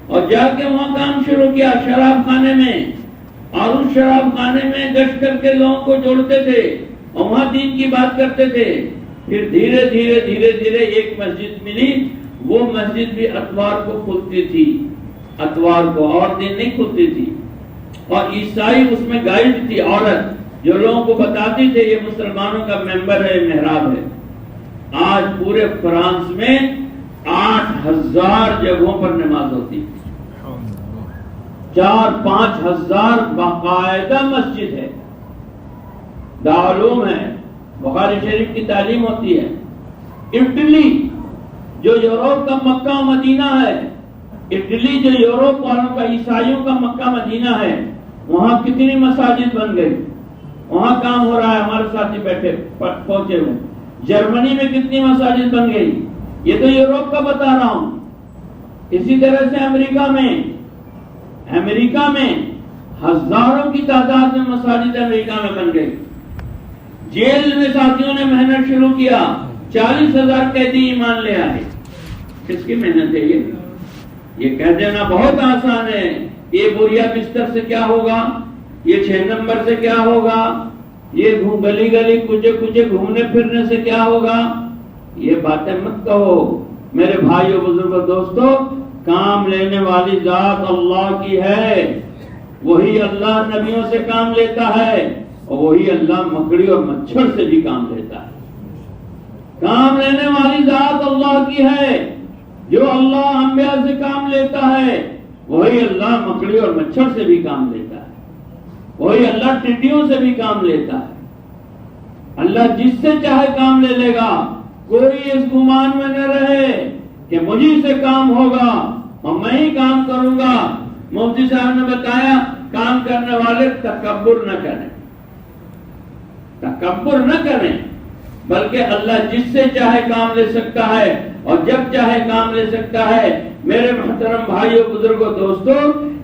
اور جا کے وہاں کام شروع کیا شراب خانے میں، اور اس شراب خانے میں گشت کر کے لوگوں کو جوڑتے تھے اور وہاں دین کی بات کرتے تھے۔ پھر دھیرے دھیرے دھیرے دھیرے ایک مسجد ملی، وہ مسجد بھی اتوار کو کھلتی تھی، اتوار کو، اور دن نہیں کھلتی تھی. اور عیسائی اس میں گائیڈ تھی، عورت جو لوگوں کو بتاتی تھے یہ مسلمانوں کا ممبر ہے، محراب ہے. آج پورے فرانس میں 8,000 جگہوں پر نماز ہوتی ہے، 4-5 ہزار باقاعدہ مسجد ہے، دارالعلوم ہے، بخاری شریف کی تعلیم ہوتی ہے. اٹلی جو یوروپ کا مکہ و مدینہ ہے، اٹلی جو یوروپ والوں کا، عیسائیوں کا مکہ مدینہ ہے، وہاں کتنی مساجد بن گئی، وہاں کام ہو رہا ہے، ہمارے ساتھی بیٹھے پہنچے ہوئے. جرمنی میں کتنی مساجد بن گئی، یہ تو یوروپ کا بتا رہا ہوں. اسی طرح سے امریکہ میں ہزاروں کی تعداد میں مساجد امریکہ میں بن گئی. جیل میں ساتھیوں نے محنت شروع کیا، 40,000 قیدی ایمان لے آئے. کس کی محنت ہے یہ کہہ دینا بہت آسان ہے. یہ بوریا بستر سے کیا ہوگا، یہ 6 نمبر سے کیا ہوگا، یہ گلی گلی کچے گھومنے پھرنے سے کیا ہوگا، یہ باتیں مت کہو میرے بھائیوں بزرگوں دوستو. کام لینے والی ذات اللہ کی ہے، وہی اللہ نبیوں سے کام لیتا ہے، اور وہی اللہ مکڑی اور مچھر سے بھی کام لیتا ہے. کام لینے والی ذات اللہ کی ہے، جو اللہ انبیاء سے کام لیتا ہے وہی اللہ مکڑی اور مچھر سے بھی کام لیتا ہے، وہی اللہ ٹڈیوں سے بھی کام لیتا ہے. اللہ جس سے چاہے کام لے لے گا. کوئی اس گمان میں نہ رہے کہ مجھے سے کام ہوگا اور میں ہی کام کروں گا. مفتی صاحب نے بتایا کام کرنے والے تکبر نہ کریں بلکہ اللہ جس سے چاہے کام لے سکتا ہے اور جب چاہے کام لے سکتا ہے. میرے محترم بھائیوں بزرگوں دوستو،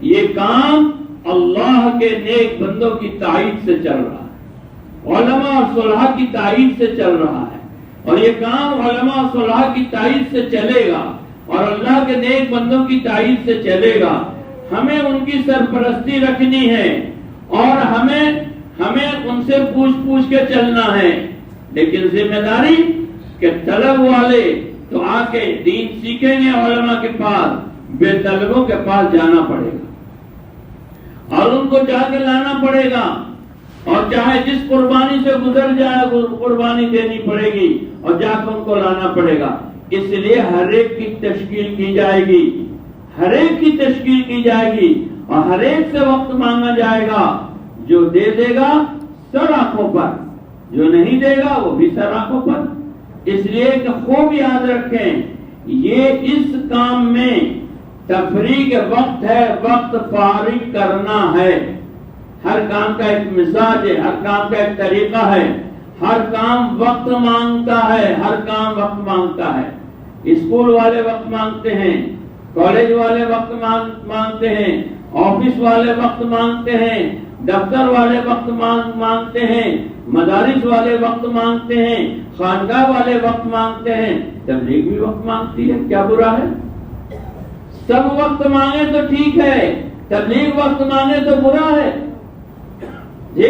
یہ کام اللہ کے نیک بندوں کی تائید سے چل رہا ہے، علماء اور صلحاء کی تائید سے چل رہا ہے. اور یہ کام علماء اور صلحاء کی تائید سے چلے گا اور اللہ کے نیک بندوں کی تائید سے چلے گا. ہمیں ان کی سرپرستی رکھنی ہے اور ہمیں ان سے پوچھ کے چلنا ہے. لیکن ذمہ داری کہ طلب والے تو آ کے دین سیکھیں گے علماء کے پاس، بے طلبوں کے پاس جانا پڑے گا اور ان کو جا کے لانا پڑے گا. اور چاہے جس قربانی سے گزر جائے وہ قربانی دینی پڑے گی اور جا کے ان کو لانا پڑے گا. اس لیے ہر ایک کی تشکیل کی جائے گی، ہر ایک کی تشکیل کی جائے گی اور ہر ایک سے وقت مانگا جائے گا. جو دے دے گا سر آنکھوں پر، جو نہیں دے گا وہ بھی سر آنکھوں پر. اس لیے کہ خوب یاد رکھیں یہ اس کام میں تفریح کا وقت ہے، وقت فارغ کرنا ہے. ہر کام کا ایک مزاج ہے، ہر کام کا ایک طریقہ ہے، ہر کام وقت مانگتا ہے، ہر کام وقت مانگتا ہے. اسکول والے وقت مانگتے ہیں، کالج والے وقت مانگتے ہیں، آفس والے وقت مانگتے ہیں، دفتر والے وقت مانگتے ہیں، مدارس والے وقت مانگتے ہیں، خانقاہ والے وقت مانگتے ہیں. تبلیغ بھی وقت مانگتی ہے، کیا برا ہے؟ سب وقت مانگے تو ٹھیک ہے، تبلیغ وقت مانگے تو برا ہے. جی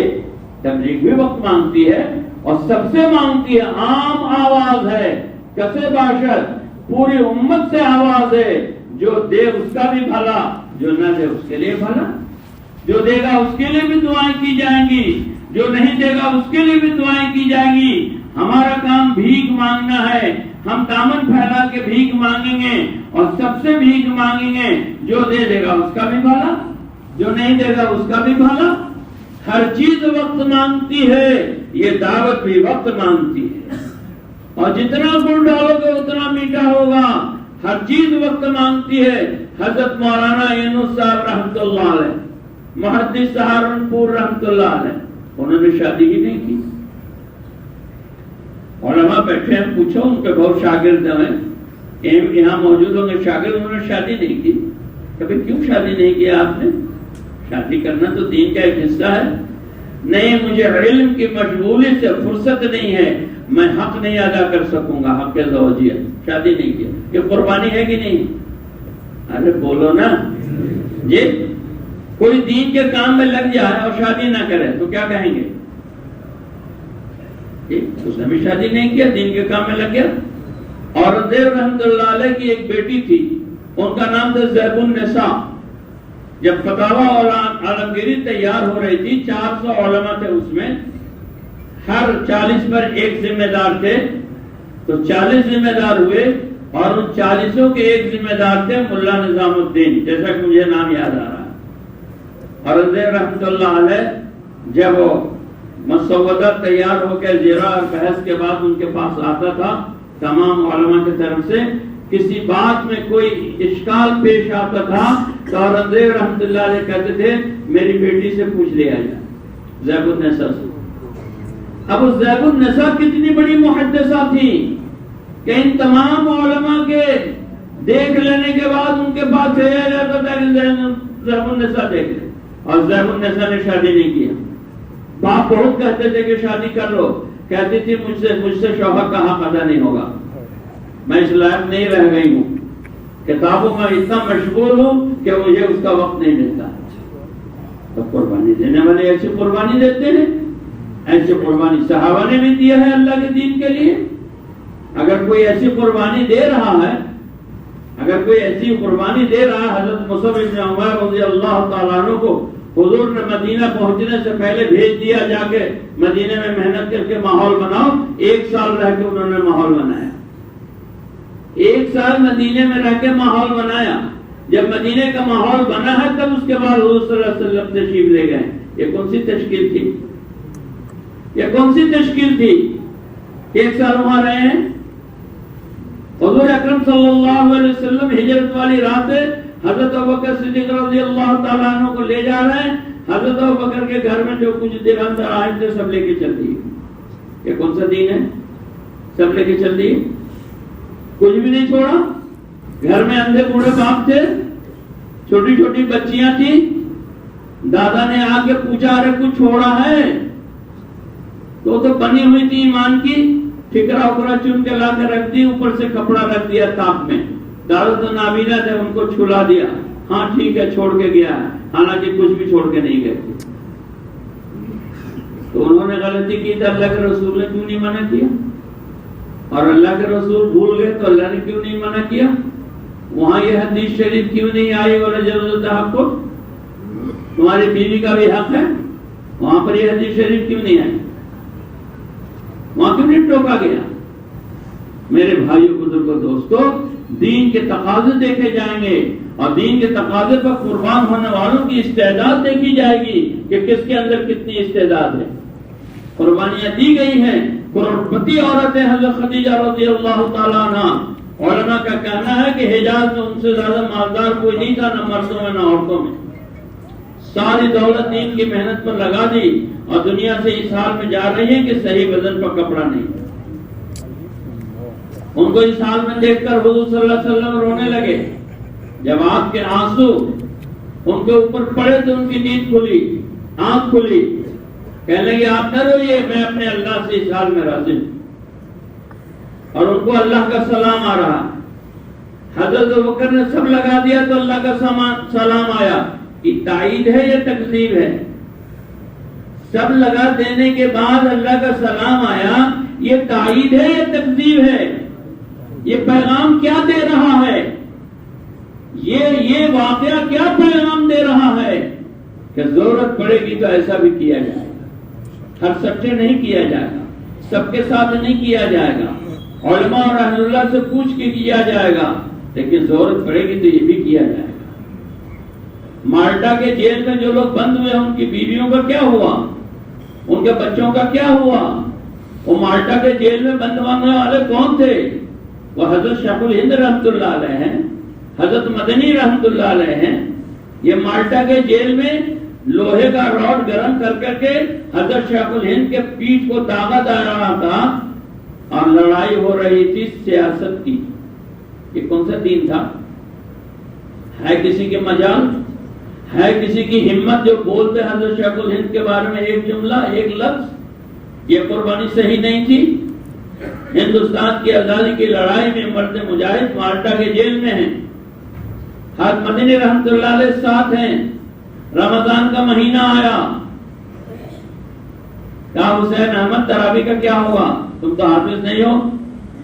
تبلیغ بھی وقت مانگتی ہے اور سب سے مانگتی ہے. عام آواز ہے، کسے باشد، پوری امت سے آواز ہے. جو دے اس کا بھی بھلا، جو نہ دے اس کے لیے بھلا. جو دے گا اس کے لیے بھی دعائیں کی جائیں گی، جو نہیں دے گا اس کے لیے بھی دعائیں کی جائیں گی. ہمارا کام بھیک مانگنا ہے. ہم دامن پھیلا کے بھیک مانگیں گے اور سب سے بھیک مانگیں گے. جو دے دے گا اس کا بھی بھلا، جو نہیں دے گا اس کا بھی بھلا. ہر چیز وقت مانگتی ہے، یہ دعوت بھی وقت مانگتی ہے. اور جتنا گل ڈالو گے اتنا میٹھا ہوگا. ہر چیز وقت مانگتی ہے. حضرت مولانا یونس صاحب رحمۃ اللہ علیہ، محدث سہارنپور رحمۃ اللہ علیہ، انہوں نے شادی ہی نہیں کی. علماء بیٹھے ہیں، پوچھو ان کے بہت شاگرد ہیں یہاں موجود ہوں گے شاگرد، انہوں نے شادی نہیں کی. کبھی کیوں شادی نہیں کیا آپ نے؟ شادی کرنا تو دین کا ایک حصہ ہے. نہیں مجھے علم کی مشغولی سے فرصت نہیں ہے، میں حق نہیں ادا کر سکوں گا، حق زوجیت. شادی نہیں کیا، یہ قربانی ہے کہ نہیں؟ ارے بولو نا جی. کوئی دین کے کام میں لگ جائے اور شادی نہ کرے تو کیا کہیں گے؟ اس نے بھی شادی نہیں کیا، دین کے کام میں لگ گیا. اورنگزیب رحمۃ اللہ علیہ کی ایک بیٹی تھی، ان کا نام تھا زیب النساء۔ جب فتاوی اور عالمگیری تیار ہو رہی تھی، 400 علماء تھے اس میں، ہر 40 پر ایک ذمہ دار تھے، تو 40 ذمہ دار ہوئے، اور ان 40 کے ایک ذمہ دار تھے ملا نظام الدین، جیسا کہ مجھے نام یاد آ رہا ہے۔ اورنگزیب رحمۃ اللہ علیہ جب وہ مسودہ تیار ہو کے زیرا اور بحث کے بعد ان کے پاس آتا تھا تمام علماء کی طرف سے، کسی بات میں کوئی اشکال پیش آتا تھا تو اورنگزیب رحمۃ اللہ علیہ کہتے تھے میری بیٹی سے پوچھ لیا جائے، زیب النساء سے۔ اب اس زیب النساء کتنی بڑی محدثہ تھی کہ ان تمام علماء کے دیکھ لینے کے بعد ان کے پاس بھیجا جاتا تھا کہ زیب النساء دیکھ لے، اور زیب النساء نے شادی نہیں کیا۔ باپ بہت کہتے تھے کہ شادی کر لو، کہتی تھی مجھ سے شوہر کا حق ادا نہیں ہوگا، میں اس لائق نہیں رہ گئی ہوں، کتابوں میں اتنا مشغول ہوں کہ مجھے اس کا وقت نہیں ملتا۔ تو قربانی دینے والے ایسی قربانی دیتے ہیں، ایسی قربانی صحابہ نے بھی دیا ہے اللہ کے دین کے لیے۔ اگر کوئی ایسی قربانی دے رہا ہے، حضرت مصعب بن عمیر رضی اللہ تعالیٰ عنہ کو حضور نے مدینہ پہنچنے سے پہلے بھیج دیا، جا کے مدینہ میں محنت کر کے ماحول بناؤ۔ 1 سال رہ کے انہوں نے ماحول بنایا، 1 سال مدینے میں رہ کے ماحول بنایا۔ جب مدینے کا ماحول بنا ہے تب اس کے بعد حضور صلی اللہ علیہ وسلم تشریف لے گئے۔ یہ کون سی تشکیل تھی؟ یہ کون سی تشکیل تھی؟ 1 سال وہاں رہے ہیں۔ حضور اکرم صلی اللہ علیہ وسلم ہجرت والی رات حضرت ابوبکر صدیق رضی اللہ تعالیٰ عنہ کو لے جا رہے ہیں، حضرت ابوبکر کے گھر میں جو کچھ درہم دراہم تھے سب لے کے چل دیے۔ یہ کون سا دین ہے؟ سب لے کے چل دیے، کچھ بھی نہیں چھوڑا۔ گھر میں اندھے بوڑھے باپ تھے، چھوٹی چھوٹی بچیاں تھیں، دادا نے آ کے پوچھا ارے کچھ چھوڑا ہے؟ تو بنی ہوئی تھی ایمان کی، ٹھکرا اکرا چن کے لا کے رکھ دی، اوپر سے کپڑا رکھ دیا تاپ میں۔ دادا تو نابینا تھے، ان کو چھلا دیا، ہاں ٹھیک ہے چھوڑ کے گیا ہے، حالانکہ کچھ بھی چھوڑ کے نہیں گئے۔ تو انہوں نے غلطی کی تو اللہ کے رسول نے کیوں نہیں منع کیا؟ اور اللہ کے رسول بھول گئے تو اللہ نے کیوں نہیں منع کیا؟ وہاں یہ حدیث شریف کیوں نہیں آئی وَرَجَلُ التَّحَقُّقِ؟ تمہاری بیوی کا بھی حق ہے، وہاں پر یہ حدیث شریف کیوں نہیں آئی؟ وہاں کیوں نہیں ٹوکا گیا؟ میرے بھائیوں بزرگوں دوستوں، دین کے تقاضے دیکھے جائیں گے، اور دین کے تقاضے پر قربان ہونے والوں کی استعداد دیکھی جائے گی کہ کس کے اندر کتنی استعداد ہے۔ قربانیاں دی گئی ہیں، کروڑپتی عورتیں حضرت خدیجہ رضی اللہ تعالیٰ عنہ، علماء کا کہنا ہے کہ حجاز میں ان سے زیادہ مالدار کوئی نہیں تھا، نہ مردوں میں نہ عورتوں میں۔ ساری دولت دین کی محنت پر لگا دی، اور دنیا سے اس حال میں جا رہی ہے کہ صحیح وزن پر کپڑا نہیں۔ ان کو اس حال میں دیکھ کر حضور صلی اللہ علیہ وسلم رونے لگے۔ جب آپ کے آنسو ان کے اوپر پڑے تو ان کی نیند کھلی، آنکھ کھلی، کہنے لگے آپ نہ روئیے، میں اپنے اللہ سے اس حال میں راضی ہوں۔ اور ان کو اللہ کا سلام آ رہا۔ حضرت ابوبکر نے سب لگا دیا تو اللہ کا سلام آیا۔ یہ تائید ہے یا تکذیب ہے؟ سب لگا دینے کے بعد اللہ کا سلام آیا، یہ تائید ہے یا تکذیب ہے؟ یہ پیغام کیا دے رہا ہے؟ یہ واقعہ کیا پیغام دے رہا ہے؟ کہ ضرورت پڑے گی تو ایسا بھی کیا جائے گا، ہر سٹے نہیں کیا جائے گا، سب کے ساتھ نہیں کیا جائے گا، علماء اور اہل اللہ سے پوچھ کے کیا جائے گا، لیکن ضرورت پڑے گی تو یہ بھی کیا جائے گا۔ مالٹا کے جیل میں جو لوگ بند ہوئے ان کی بیویوں کا کیا ہوا؟ ان کے بچوں کا کیا ہوا؟ وہ مالٹا کے جیل میں بند ہونے والے کون تھے؟ وہ حضرت شیخ الہند رحمۃ اللہ علیہ ہیں، حضرت مدنی رحمۃ اللہ علیہ ہیں۔ یہ مالٹا کے جیل میں لوہے کا راڈ گرم کر کر کے حضرت شیخ الہند کے پیٹھ کو داغا جا رہا تھا، اور لڑائی ہو رہی تھی سیاست کی۔ یہ کون سا دین تھا؟ ہے کسی کے مجال؟ ہے کسی کی ہمت جو بولتے حضرت شیخ الہند کے بارے میں ایک جملہ، ایک لفظ؟ یہ قربانی صحیح نہیں تھی۔ ہندوستان کی آزادی کی لڑائی میں مرد مجاہد مالٹا کے جیل میں ہیں۔ حضرت مدنی رحمۃ اللہ علیہ ساتھ ہیں۔ رمضان کا مہینہ آیا، کہا حسین احمد تراویح کا کیا ہوا؟ تم تو حافظ نہیں ہو،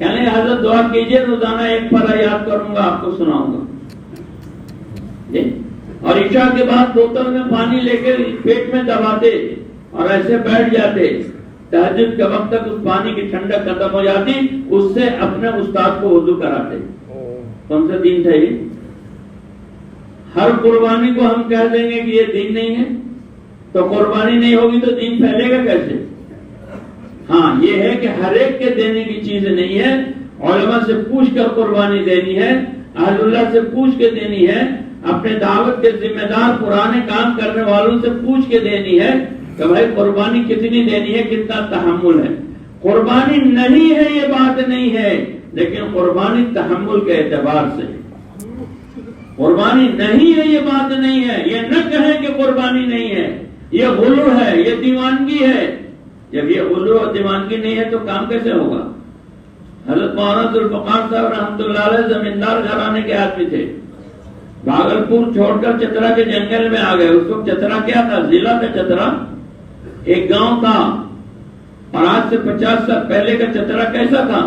کہنے حضرت دعا کیجئے روزانہ ایک پارہ یاد کروں گا آپ کو سناؤں گا. اور عشاء کے بعد بوتل میں پانی لے کے پیٹ میں دباتے اور ایسے بیٹھ جاتے. تہجد کے وقت تک اس پانی کی ٹھنڈک ختم ہو جاتی, اس سے اپنے استاد کو وضو کراتے. کون سا دین تھا یہ؟ ہر قربانی کو ہم کہہ دیں گے کہ یہ دین نہیں ہے, تو قربانی نہیں ہوگی تو دین پھیلے گا کیسے؟ ہاں یہ ہے کہ ہر ایک کے دینے کی چیز نہیں ہے, علماء سے پوچھ کر قربانی دینی ہے, اہل اللہ سے پوچھ کے دینی ہے, اپنے دعوت کے ذمہ دار پرانے کام کرنے والوں سے پوچھ کے دینی ہے کہ بھائی قربانی کتنی دینی ہے, کتنا تحمل ہے. قربانی نہیں ہے یہ بات نہیں ہے, لیکن قربانی تحمل کے اعتبار سے. قربانی نہیں ہے یہ بات نہیں ہے, یہ نہ کہیں کہ قربانی نہیں ہے, یہ غلو ہے, یہ دیوانگی ہے. جب یہ غلو اور دیوانگی نہیں ہے تو کام کیسے ہوگا؟ حضرت مولانا ذوالفقار صاحب رحمۃ اللہ علیہ زمیندار گھرانے کے آدمی تھے. بھاگلپور چھوڑ کر چترا کے جنگل میں آ گئے. اس وقت چترا کیا تھا؟ ضلع کا چترا ایک گاؤں تھا, اور آج سے 50 سال پہلے کا چترا کیسا تھا؟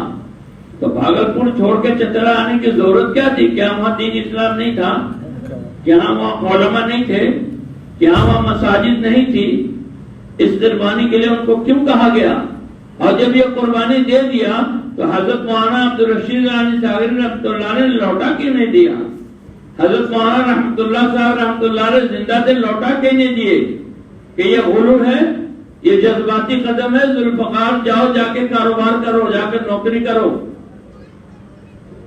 تو بھاگلپور چھوڑ کے چترا آنے کی ضرورت کیا تھی؟ کیا وہاں دین اسلام نہیں تھا؟ کیا وہاں علماء نہیں تھے؟ کیا وہاں مساجد نہیں تھی؟ اس قربانی کے لیے ان کو کیوں کہا گیا؟ اور جب یہ قربانی دے دیا تو حضرت مولانا عبدالرشید ساغری رحمۃ اللہ نے لوٹا کیوں نہیں دیا؟ حضرت مولانا رحمۃ اللہ صاحب رحمۃ اللہ علیہ زندہ تھے, لوٹا کیوں نہیں دیے؟ کہ یہ غلو ہے, یہ جذباتی قدم ہے. ذوالفقار جاؤ, جا کے کاروبار کرو, جا کے نوکری کرو.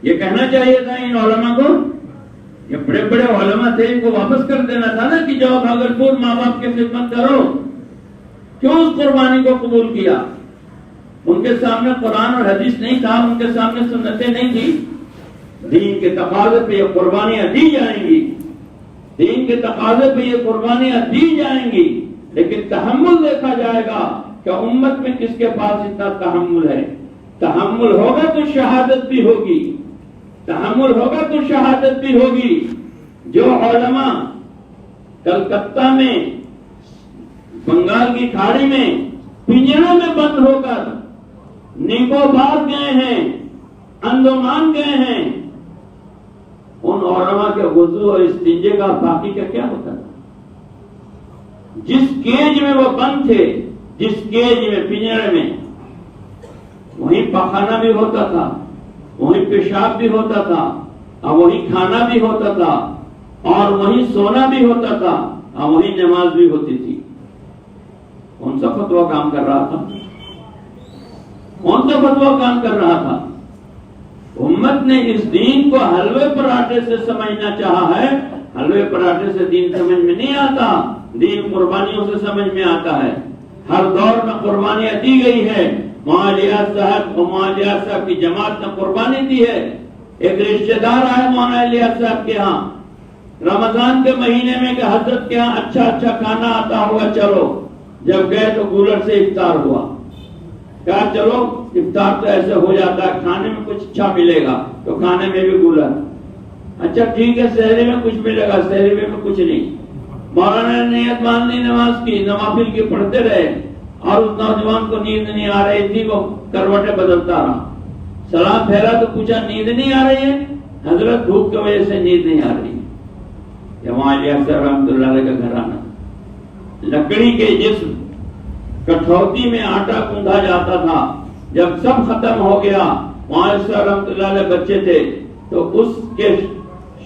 یہ کہنا چاہیے تھا ان علماء کو. یہ بڑے بڑے علماء تھے, ان کو واپس کر دینا تھا نا کہ جاؤ بھاگلپور ماں باپ کی خدمت کرو. کیوں اس قربانی کو قبول کیا؟ ان کے سامنے قرآن اور حدیث نہیں تھا, ان کے سامنے سنتیں نہیں تھی. دین کے تقاضے پہ یہ قربانیاں دی جائیں گی, دین کے تقاضے پہ یہ قربانیاں دی جائیں گی, لیکن تحمل دیکھا جائے گا کہ امت میں کس کے پاس اتنا تحمل ہے. تحمل ہوگا تو شہادت بھی ہوگی, تحمل ہوگا تو شہادت بھی ہوگی. جو علماء کلکتہ میں, بنگال کی کھاڑی میں پنجروں میں بند ہو کر نیکوبار گئے ہیں, انڈمان گئے ہیں, ان علماء کے وضو اور استنجے کا باقی کا کیا ہوتا تھا؟ جس کیج میں وہ بند تھے, جس کیج میں, پنجرے میں, وہیں پخانا بھی ہوتا تھا, وہیں پیشاب بھی ہوتا تھا, اور وہیں کھانا بھی ہوتا تھا, اور وہیں سونا بھی ہوتا تھا, اور وہیں نماز بھی ہوتی تھی. کون سا فتویٰ کام کر رہا تھا؟ کون سا فتویٰ کام کر رہا تھا؟ امت نے اس دین کو حلوے پراٹھے سے سمجھنا چاہا ہے. حلوے پراٹھے سے دین سمجھ میں نہیں آتا, دین قربانیوں سے سمجھ میں آتا ہے. ہر دور میں قربانیاں دی گئی ہے. مولانا صاحب اور مولانا صاحب کی جماعت نے قربانی دی ہے. ایک رشتہ دار آئے مولانا صاحب کے ہاں رمضان کے مہینے میں کہ حضرت کے ہاں اچھا کھانا آتا ہوگا, چلو. جب گئے تو گولر سے افطار ہوا. کہا چلو افطار تو ایسے ہو جاتا ہے, کھانے میں کچھ اچھا ملے گا تو کھانے میں بھی گولر. اچھا ٹھیک ہے, سحری میں کچھ ملے گا, سحری میں کچھ نہیں. مولانا نے نیت مان لی, نماز کی, نوافل کی پڑھتے رہے, اور اس نوجوان کو نیند نہیں آ رہی تھی, وہ کروٹیں بدلتا رہا. سلام پھیرا تو پوچھا نیند نہیں آ رہی ہے؟ حضرت بھوک کی وجہ سے نیند نہیں آ رہی. رحمۃ اللہ علیہ کا گھرانہ, لکڑی کے جسم, کٹھوتی میں آٹا گوندھا جاتا تھا. جب سب ختم ہو گیا, مولانا رحمۃ اللہ علیہ بچے تھے, تو اس کے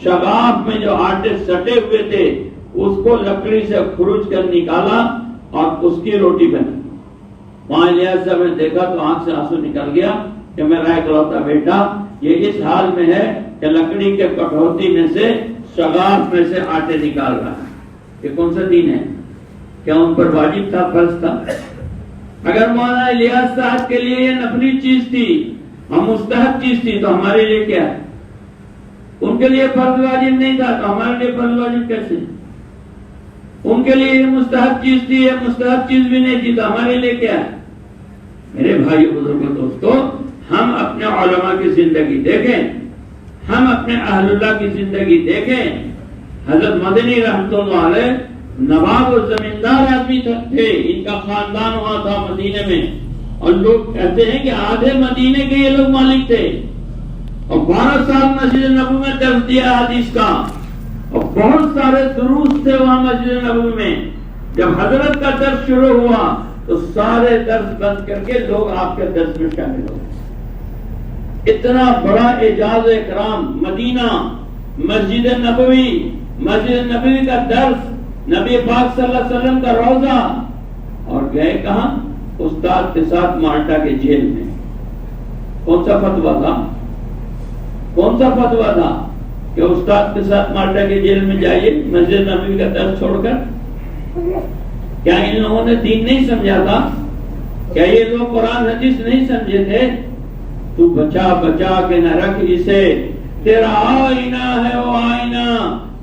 شگاف میں جو آٹے سٹے ہوئے تھے اس کو لکڑی سے کھرچ کر نکالا اور اس کی روٹی بنی. مولانا صاحب نے دیکھا تو آنکھ سے آنسو نکل گیا کہ میرا اکلوتا بیٹا یہ اس حال میں ہے کہ لکڑی کے کٹھوتی میں سے, شگاف میں سے آٹے نکال رہا ہے. یہ کون سا دین ہے؟ کیا ان پر واجب تھا, فرض تھا؟ اگر مولانا الیاس صاحب کے لیے یہ نفلی چیز تھی اور مستحب چیز تھی تو ہمارے لیے کیا ہے؟ ان کے لیے فرض واجب نہیں تھا تو ہمارے لیے فرض واجب کیسے؟ ان کے لیے یہ مستحب چیز تھی, یہ مستحب چیز بھی نہیں تھی تو ہمارے لیے کیا ہے؟ میرے بھائی بزرگوں دوستو, ہم اپنے علماء کی زندگی دیکھیں, ہم اپنے اہل اللہ کی زندگی دیکھیں. حضرت مدنی رحمۃ اللہ علیہ نواب اور زمیندار آدمی تھے, ان کا خاندان ہوا تھا مدینے میں, اور لوگ کہتے ہیں کہ آدھے مدینے کے یہ لوگ مالک تھے اور 12 سال مسجد نبوی میں درس دیا حدیث کا اور بہت سارے دروس تھے وہاں مسجد نبوی میں. جب حضرت کا درس شروع ہوا تو سارے درس بند کر کے لوگ آپ کے درس میں شامل ہو گئے. اتنا بڑا اعجاز و اکرام. مدینہ، مسجد نبوی کا درس، نبی پاک صلی اللہ علیہ وسلم کا روضہ، اور گئے کہاں؟ استاد کے ساتھ مالٹا کے جیل میں. کون سا فتویٰ تھا کہ استاد کے ساتھ مالٹا کے جیل میں جائیے مسجد نبوی کا درس چھوڑ کر؟ کیا ان لوگوں نے دین نہیں سمجھا تھا؟ کیا یہ لوگ قرآن حدیث نہیں سمجھے تھے؟ تو بچا کے نہ رکھ اسے، تیرا آئینہ ہے وہ آئینہ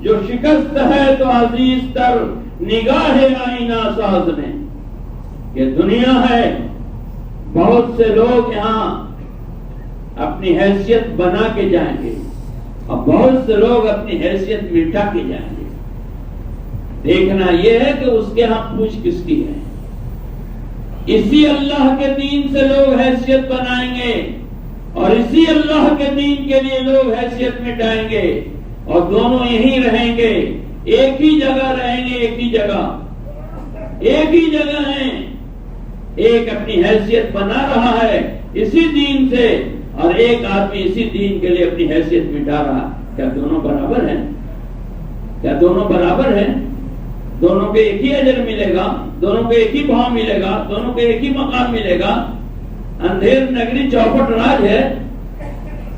جو شکست ہے تو عزیز تر نگاہ آئینہ ساز نے. یہ دنیا ہے، بہت سے لوگ یہاں اپنی حیثیت بنا کے جائیں گے اور بہت سے لوگ اپنی حیثیت مٹا کے جائیں گے. دیکھنا یہ ہے کہ اس کے ہاں پوچھ کس کی ہے. اسی اللہ کے دین سے لوگ حیثیت بنائیں گے اور اسی اللہ کے دین کے لیے لوگ حیثیت مٹائیں گے اور دونوں یہیں رہیں گے، ایک ہی جگہ رہیں گے. ایک ہی جگہ ہیں. ایک اپنی حیثیت بنا رہا ہے اسی دین سے اور ایک آدمی اسی دین کے لیے اپنی حیثیت مٹا رہا. کیا دونوں برابر ہیں؟ دونوں کے ایک ہی اجر ملے گا؟ دونوں کو ایک ہی بھاؤ ملے گا؟ دونوں کو ایک ہی مقام ملے گا؟ اندھیر نگری چوپٹ راج ہے.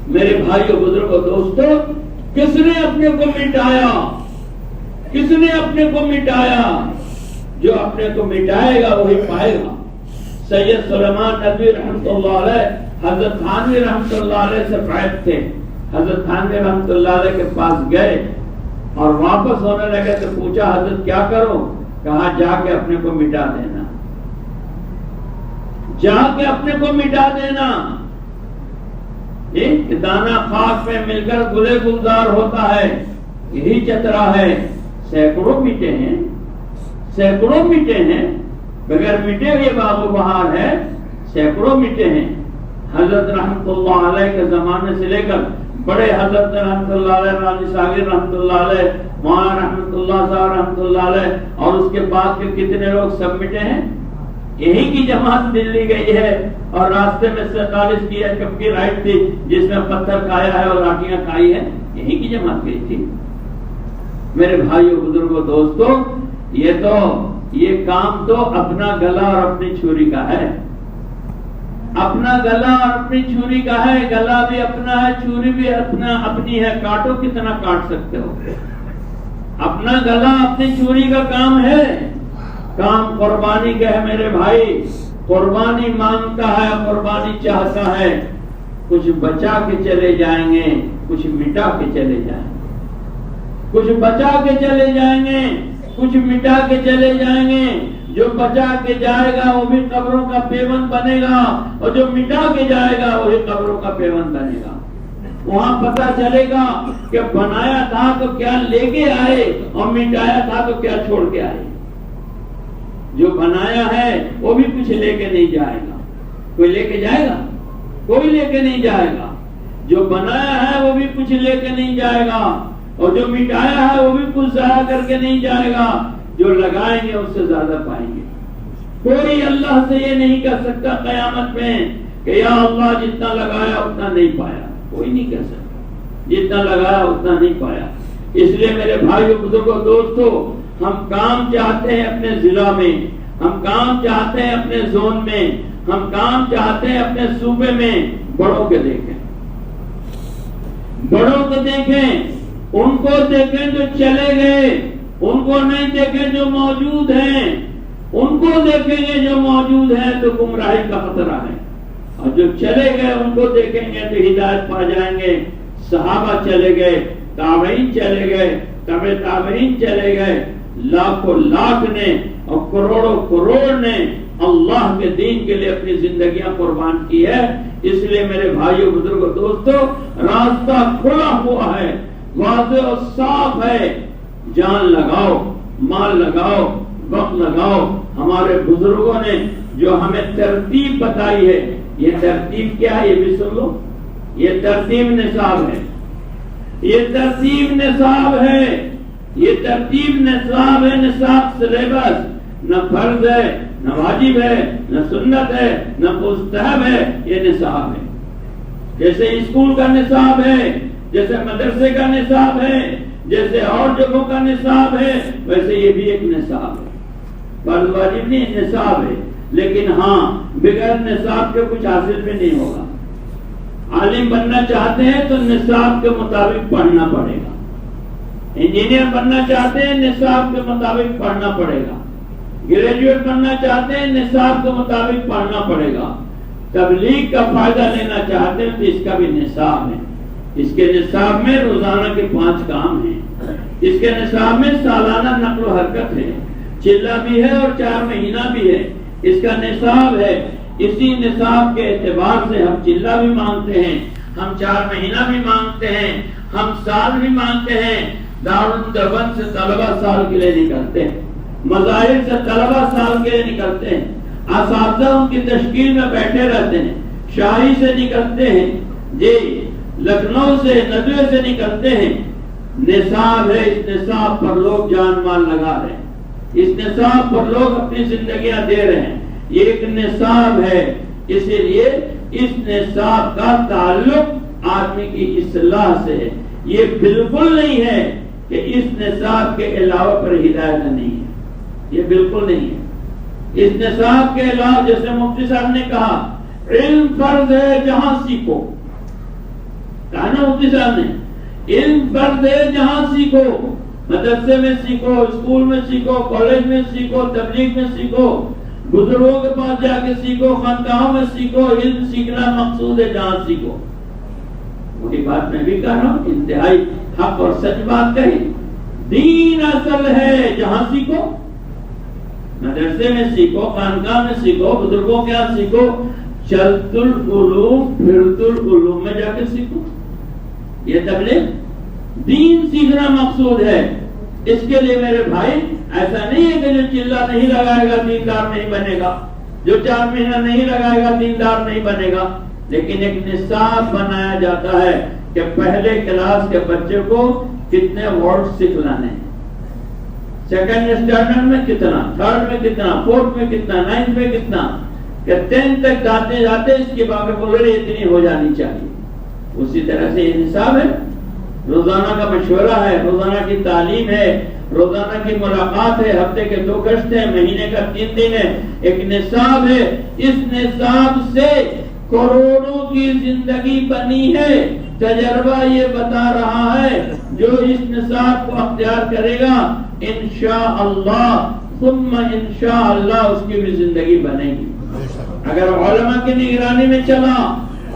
میرے بھائیو، بزرگوں، دوستو، کس نے اپنے کو مٹایا؟ جو اپنے کو مٹائے گا وہی پائے گا. سید سلیمان ندوی رحمۃ اللہ علیہ حضرت تھانوی رحمۃ اللہ علیہ سے فائد تھے. حضرت تھانوی رحمۃ اللہ علیہ کے پاس گئے اور واپس ہونے لگے تو پوچھا حضرت کیا کرو؟ کہا جا کے اپنے کو مٹا دینا. ایک دانہ خاک میں مل کر گلے گلزار ہوتا ہے، یہی چترا ہے. سینکڑوں میٹے ہیں بغیر مٹے ہوئے باغ و بہار ہے. سینکڑوں میٹے ہیں. حضرت رحمت اللہ علیہ کے زمانے سے لے کر بڑے حضرت رحمت اللہ علیہ، راجی ساگر رحمت اللہ علیہ، مولانا رحمت اللہ صاحب رحمت اللہ علیہ، اور اس کے بعد کے کتنے لوگ سب مٹے ہیں. یہی کی جماعت دلی گئی ہے اور راستے میں 47 کی ایٹم کی رائٹ تھی جس میں پتھر کھایا ہے اور لاٹیاں کھائی ہے. یہی کی جماعت گئی تھی. میرے بھائیو، بزرگوں، دوستو، یہ کام تو اپنا گلا اور اپنی چھری کا ہے. گلا بھی اپنا ہے، چھری بھی اپنی ہے. کاٹو کتنا کاٹ سکتے ہو. اپنا گلا اپنی چھری کا کام ہے. کام قربانی کا ہے میرے بھائی. قربانی مانگتا ہے، قربانی چاہتا ہے. کچھ بچا کے چلے جائیں گے، کچھ مٹا کے چلے جائیں گے. کچھ بچا کے چلے جائیں گے، کچھ مٹا کے چلے جائیں گے. جو بچا کے جائے گا وہ بھی قبروں کا پیوند بنے گا اور جو مٹا کے جائے گا وہی قبروں کا پیوند بنے گا. وہاں پتہ چلے گا کہ بنایا تھا تو کیا لے کے آئے اور مٹایا تھا تو کیا چھوڑ کے آئے. جو بنایا ہے وہ بھی کچھ لے کے نہیں جائے گا. کوئی لے کے جائے گا؟ کوئی لے کے نہیں جائے گا. جو بنایا ہے وہ بھی کچھ لے کے نہیں جائے گا اور جو مٹایا ہے وہ بھی کچھ ضائع کر کے نہیں جائے گا. جو لگائیں گے اس سے زیادہ پائیں گے. کوئی اللہ سے یہ نہیں کہہ سکتا قیامت میں کہ یا اللہ جتنا لگایا اتنا نہیں پایا. کوئی نہیں کہہ سکتا جتنا لگایا اتنا نہیں پایا. اس لیے میرے بھائیو، بزرگوں، دوستو، ہم کام چاہتے ہیں اپنے ضلع میں، ہم کام چاہتے ہیں اپنے زون میں، ہم کام چاہتے ہیں اپنے صوبے میں. بڑوں کے دیکھیں، ان کو دیکھیں جو چلے گئے، ان کو نہیں دیکھیں جو موجود ہیں. ان کو دیکھیں گے جو موجود ہیں تو گمراہی کا خطرہ ہے، اور جو چلے گئے ان کو دیکھیں گے تو ہدایت پا جائیں گے. صحابہ چلے گئے، تابعین چلے گئے، تابع تابعین چلے گئے. لاکھوں لاکھ نے اور کروڑوں کروڑ نے اللہ کے دین کے لیے اپنی زندگیاں قربان کی ہے. اس لیے میرے بھائیوں، بزرگوں، دوستو، راستہ کھلا ہوا ہے، واضح اور صاف ہے. جان لگاؤ، مال لگاؤ، وقت لگاؤ. ہمارے بزرگوں نے جو ہمیں ترتیب بتائی ہے، یہ ترتیب کیا ہے یہ بھی سن لو. یہ ترتیب نصاب ہے، یہ ترتیب نصاب ہے، یہ ترتیب نصاب ہے. نصاب سلیبس نہ فرض ہے، نہ واجب ہے، نہ سنت ہے، نہ مستحب ہے، یہ نصاب ہے. جیسے اسکول کا نصاب ہے، جیسے مدرسے کا نصاب ہے، جیسے اور جگہوں کا نصاب ہے، ویسے یہ بھی ایک نصاب ہے. فرض واجب نہیں، نصاب ہے. لیکن ہاں بغیر نصاب کے کچھ حاصل بھی نہیں ہوگا. عالم بننا چاہتے ہیں تو نصاب کے مطابق پڑھنا پڑے گا. انجینئر بننا چاہتے ہیں نصاب کے مطابق پڑھنا پڑے گا. گریجویٹ بننا چاہتے ہیں نصاب کے مطابق پڑھنا پڑے گا. تبلیغ کا فائدہ لینا چاہتے ہیں تو اس کا بھی نصاب ہے. اس کے نصاب میں روزانہ کے 5 کام ہیں. اس کے نصاب میں سالانہ نقل و حرکت ہے، چلہ بھی ہے اور 4 مہینہ بھی ہے. اس کا نصاب ہے. اسی نصاب کے اعتبار سے ہم چلہ بھی مانگتے ہیں، ہم 4 مہینہ بھی مانگتے ہیں، ہم سال بھی مانگتے ہیں. دارالعلوم دیوبند سے طلبہ سال کے لیے نکلتے ہیں، مذاہب سے طلبہ سال کے لیے نکلتے ہیں، اساتذہ ان کی تشکیل میں بیٹھے رہتے ہیں. شاہی سے نکلتے ہیں، جی لکھنؤ سے ندوے سے نکلتے ہیں. نصاب ہے. اس نصاب پر لوگ جان مال لگا رہے ہیں، اس نصاب پر لوگ اپنی زندگیاں دے رہے ہیں. یہ ایک نصاب ہے. اسی لیے اس نصاب کا تعلق آدمی کی اصلاح سے ہے. یہ بالکل نہیں ہے کہ اس نصاب کے علاوہ پر ہدایت نہیں ہے، یہ بالکل نہیں ہے. اس نصاب کے علاوہ جیسے مفتی صاحب نے کہا علم فرض ہے جہاں سیکھو، کہا نا مفتی صاحب نے علم فرض ہے جہاں سیکھو. مدرسے میں سیکھو، اسکول میں سیکھو، کالج میں سیکھو، تبلیغ میں سیکھو، بزرگوں کے پاس جا کے سیکھو، خانقاہوں میں سیکھو. علم سیکھنا مقصود ہے جہاں سیکھو. وہی بات میں بھی کہہ رہا ہوں، انتہائی حق اور سچ بات کہی. دین اصل ہے جہاں سیکھو، مدرسے میں سیکھو، خانقاہ میں سیکھو، بزرگوں کے یہاں سیکھو. چلت العلوم پھرت العلوم میں جا کے سیکھو. یہ تبلیغ دین سیکھنا مقصود ہے. اس کے لیے میرے بھائی ایسا نہیں ہے کہ جو چلہ نہیں لگائے گا دیندار نہیں بنے گا، جو 4 مہینہ نہیں لگائے گا دیندار نہیں بنے گا. لیکن ایک نصاب بنایا جاتا ہے کہ پہلے کلاس کے بچے کو کتنے ورڈ سکھلانے ہیں، سیکنڈ اسٹینڈرڈ میں کتنا، تھرڈ میں کتنا، فورتھ میں کتنا، 9th میں کتنا، کہ 10th تک جاتے جاتے اس کی ووکیبلری اتنی ہو جانی چاہیے. اسی طرح سے یہ نصاب ہے. روزانہ کا مشورہ ہے، روزانہ کی تعلیم ہے، روزانہ کی ملاقات ہے، ہفتے کے 2 گشت ہیں، مہینے کا 3 دن ہے. ایک نصاب ہے. اس نصاب سے کروڑوں کی زندگی بنی ہے. تجربہ یہ بتا رہا ہے جو اس نصاب کو اختیار کرے گا انشاءاللہ ثم انشاءاللہ اس کی بھی زندگی بنے گی. اگر علماء کی نگرانی میں چلا،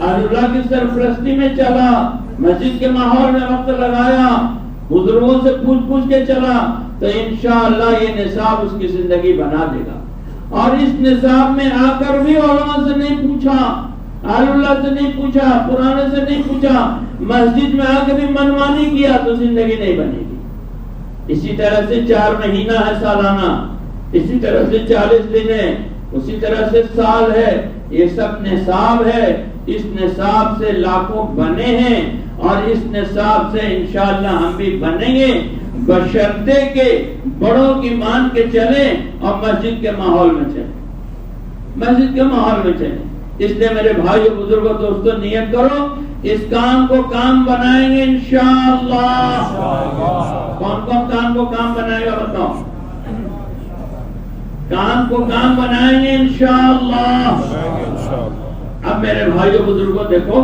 اللہ کی سرپرستی میں چلا، مسجد کے ماحول میں وقت لگایا، بزرگوں سے پوچھ کے چلا، تو انشاءاللہ یہ نصاب اس کی زندگی بنا دے گا. اور اس نصاب میں آ کر بھی علماء سے نہیں پوچھا، اہل اللہ سے نہیں پوچھا، پرانے سے نہیں پوچھا، مسجد میں آ کے بھی منمانی کیا تو زندگی نہیں بنے گی. اسی طرح سے 4 مہینہ ہے سالانہ، اسی طرح سے 40 دن ہے، اسی طرح سے سال ہے. یہ سب نصاب ہے. اس نصاب سے لاکھوں بنے ہیں اور اس نصاب سے انشاءاللہ ہم بھی بنیں گے، بشرطے کہ بڑوں کی مان کے چلیں اور مسجد کے ماحول میں چلیں، مسجد کے ماحول میں چلیں. اس لیے میرے بھائیو بزرگوں دوستوں نیت کرو، اس کام کو کام بنائیں گے انشاءاللہ. کون کون کام کو کام بنائے گا بتاؤ؟ کام کو کام بنائیں گے انشاءاللہ. اب میرے بھائیو بزرگوں دیکھو،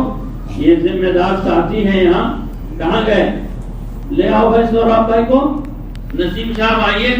یہ ذمہ دار ساتھی ہیں یہاں، کہاں گئے؟ لے آؤ بھائی سوراب بھائی کو. نسیم صاحب آئیے.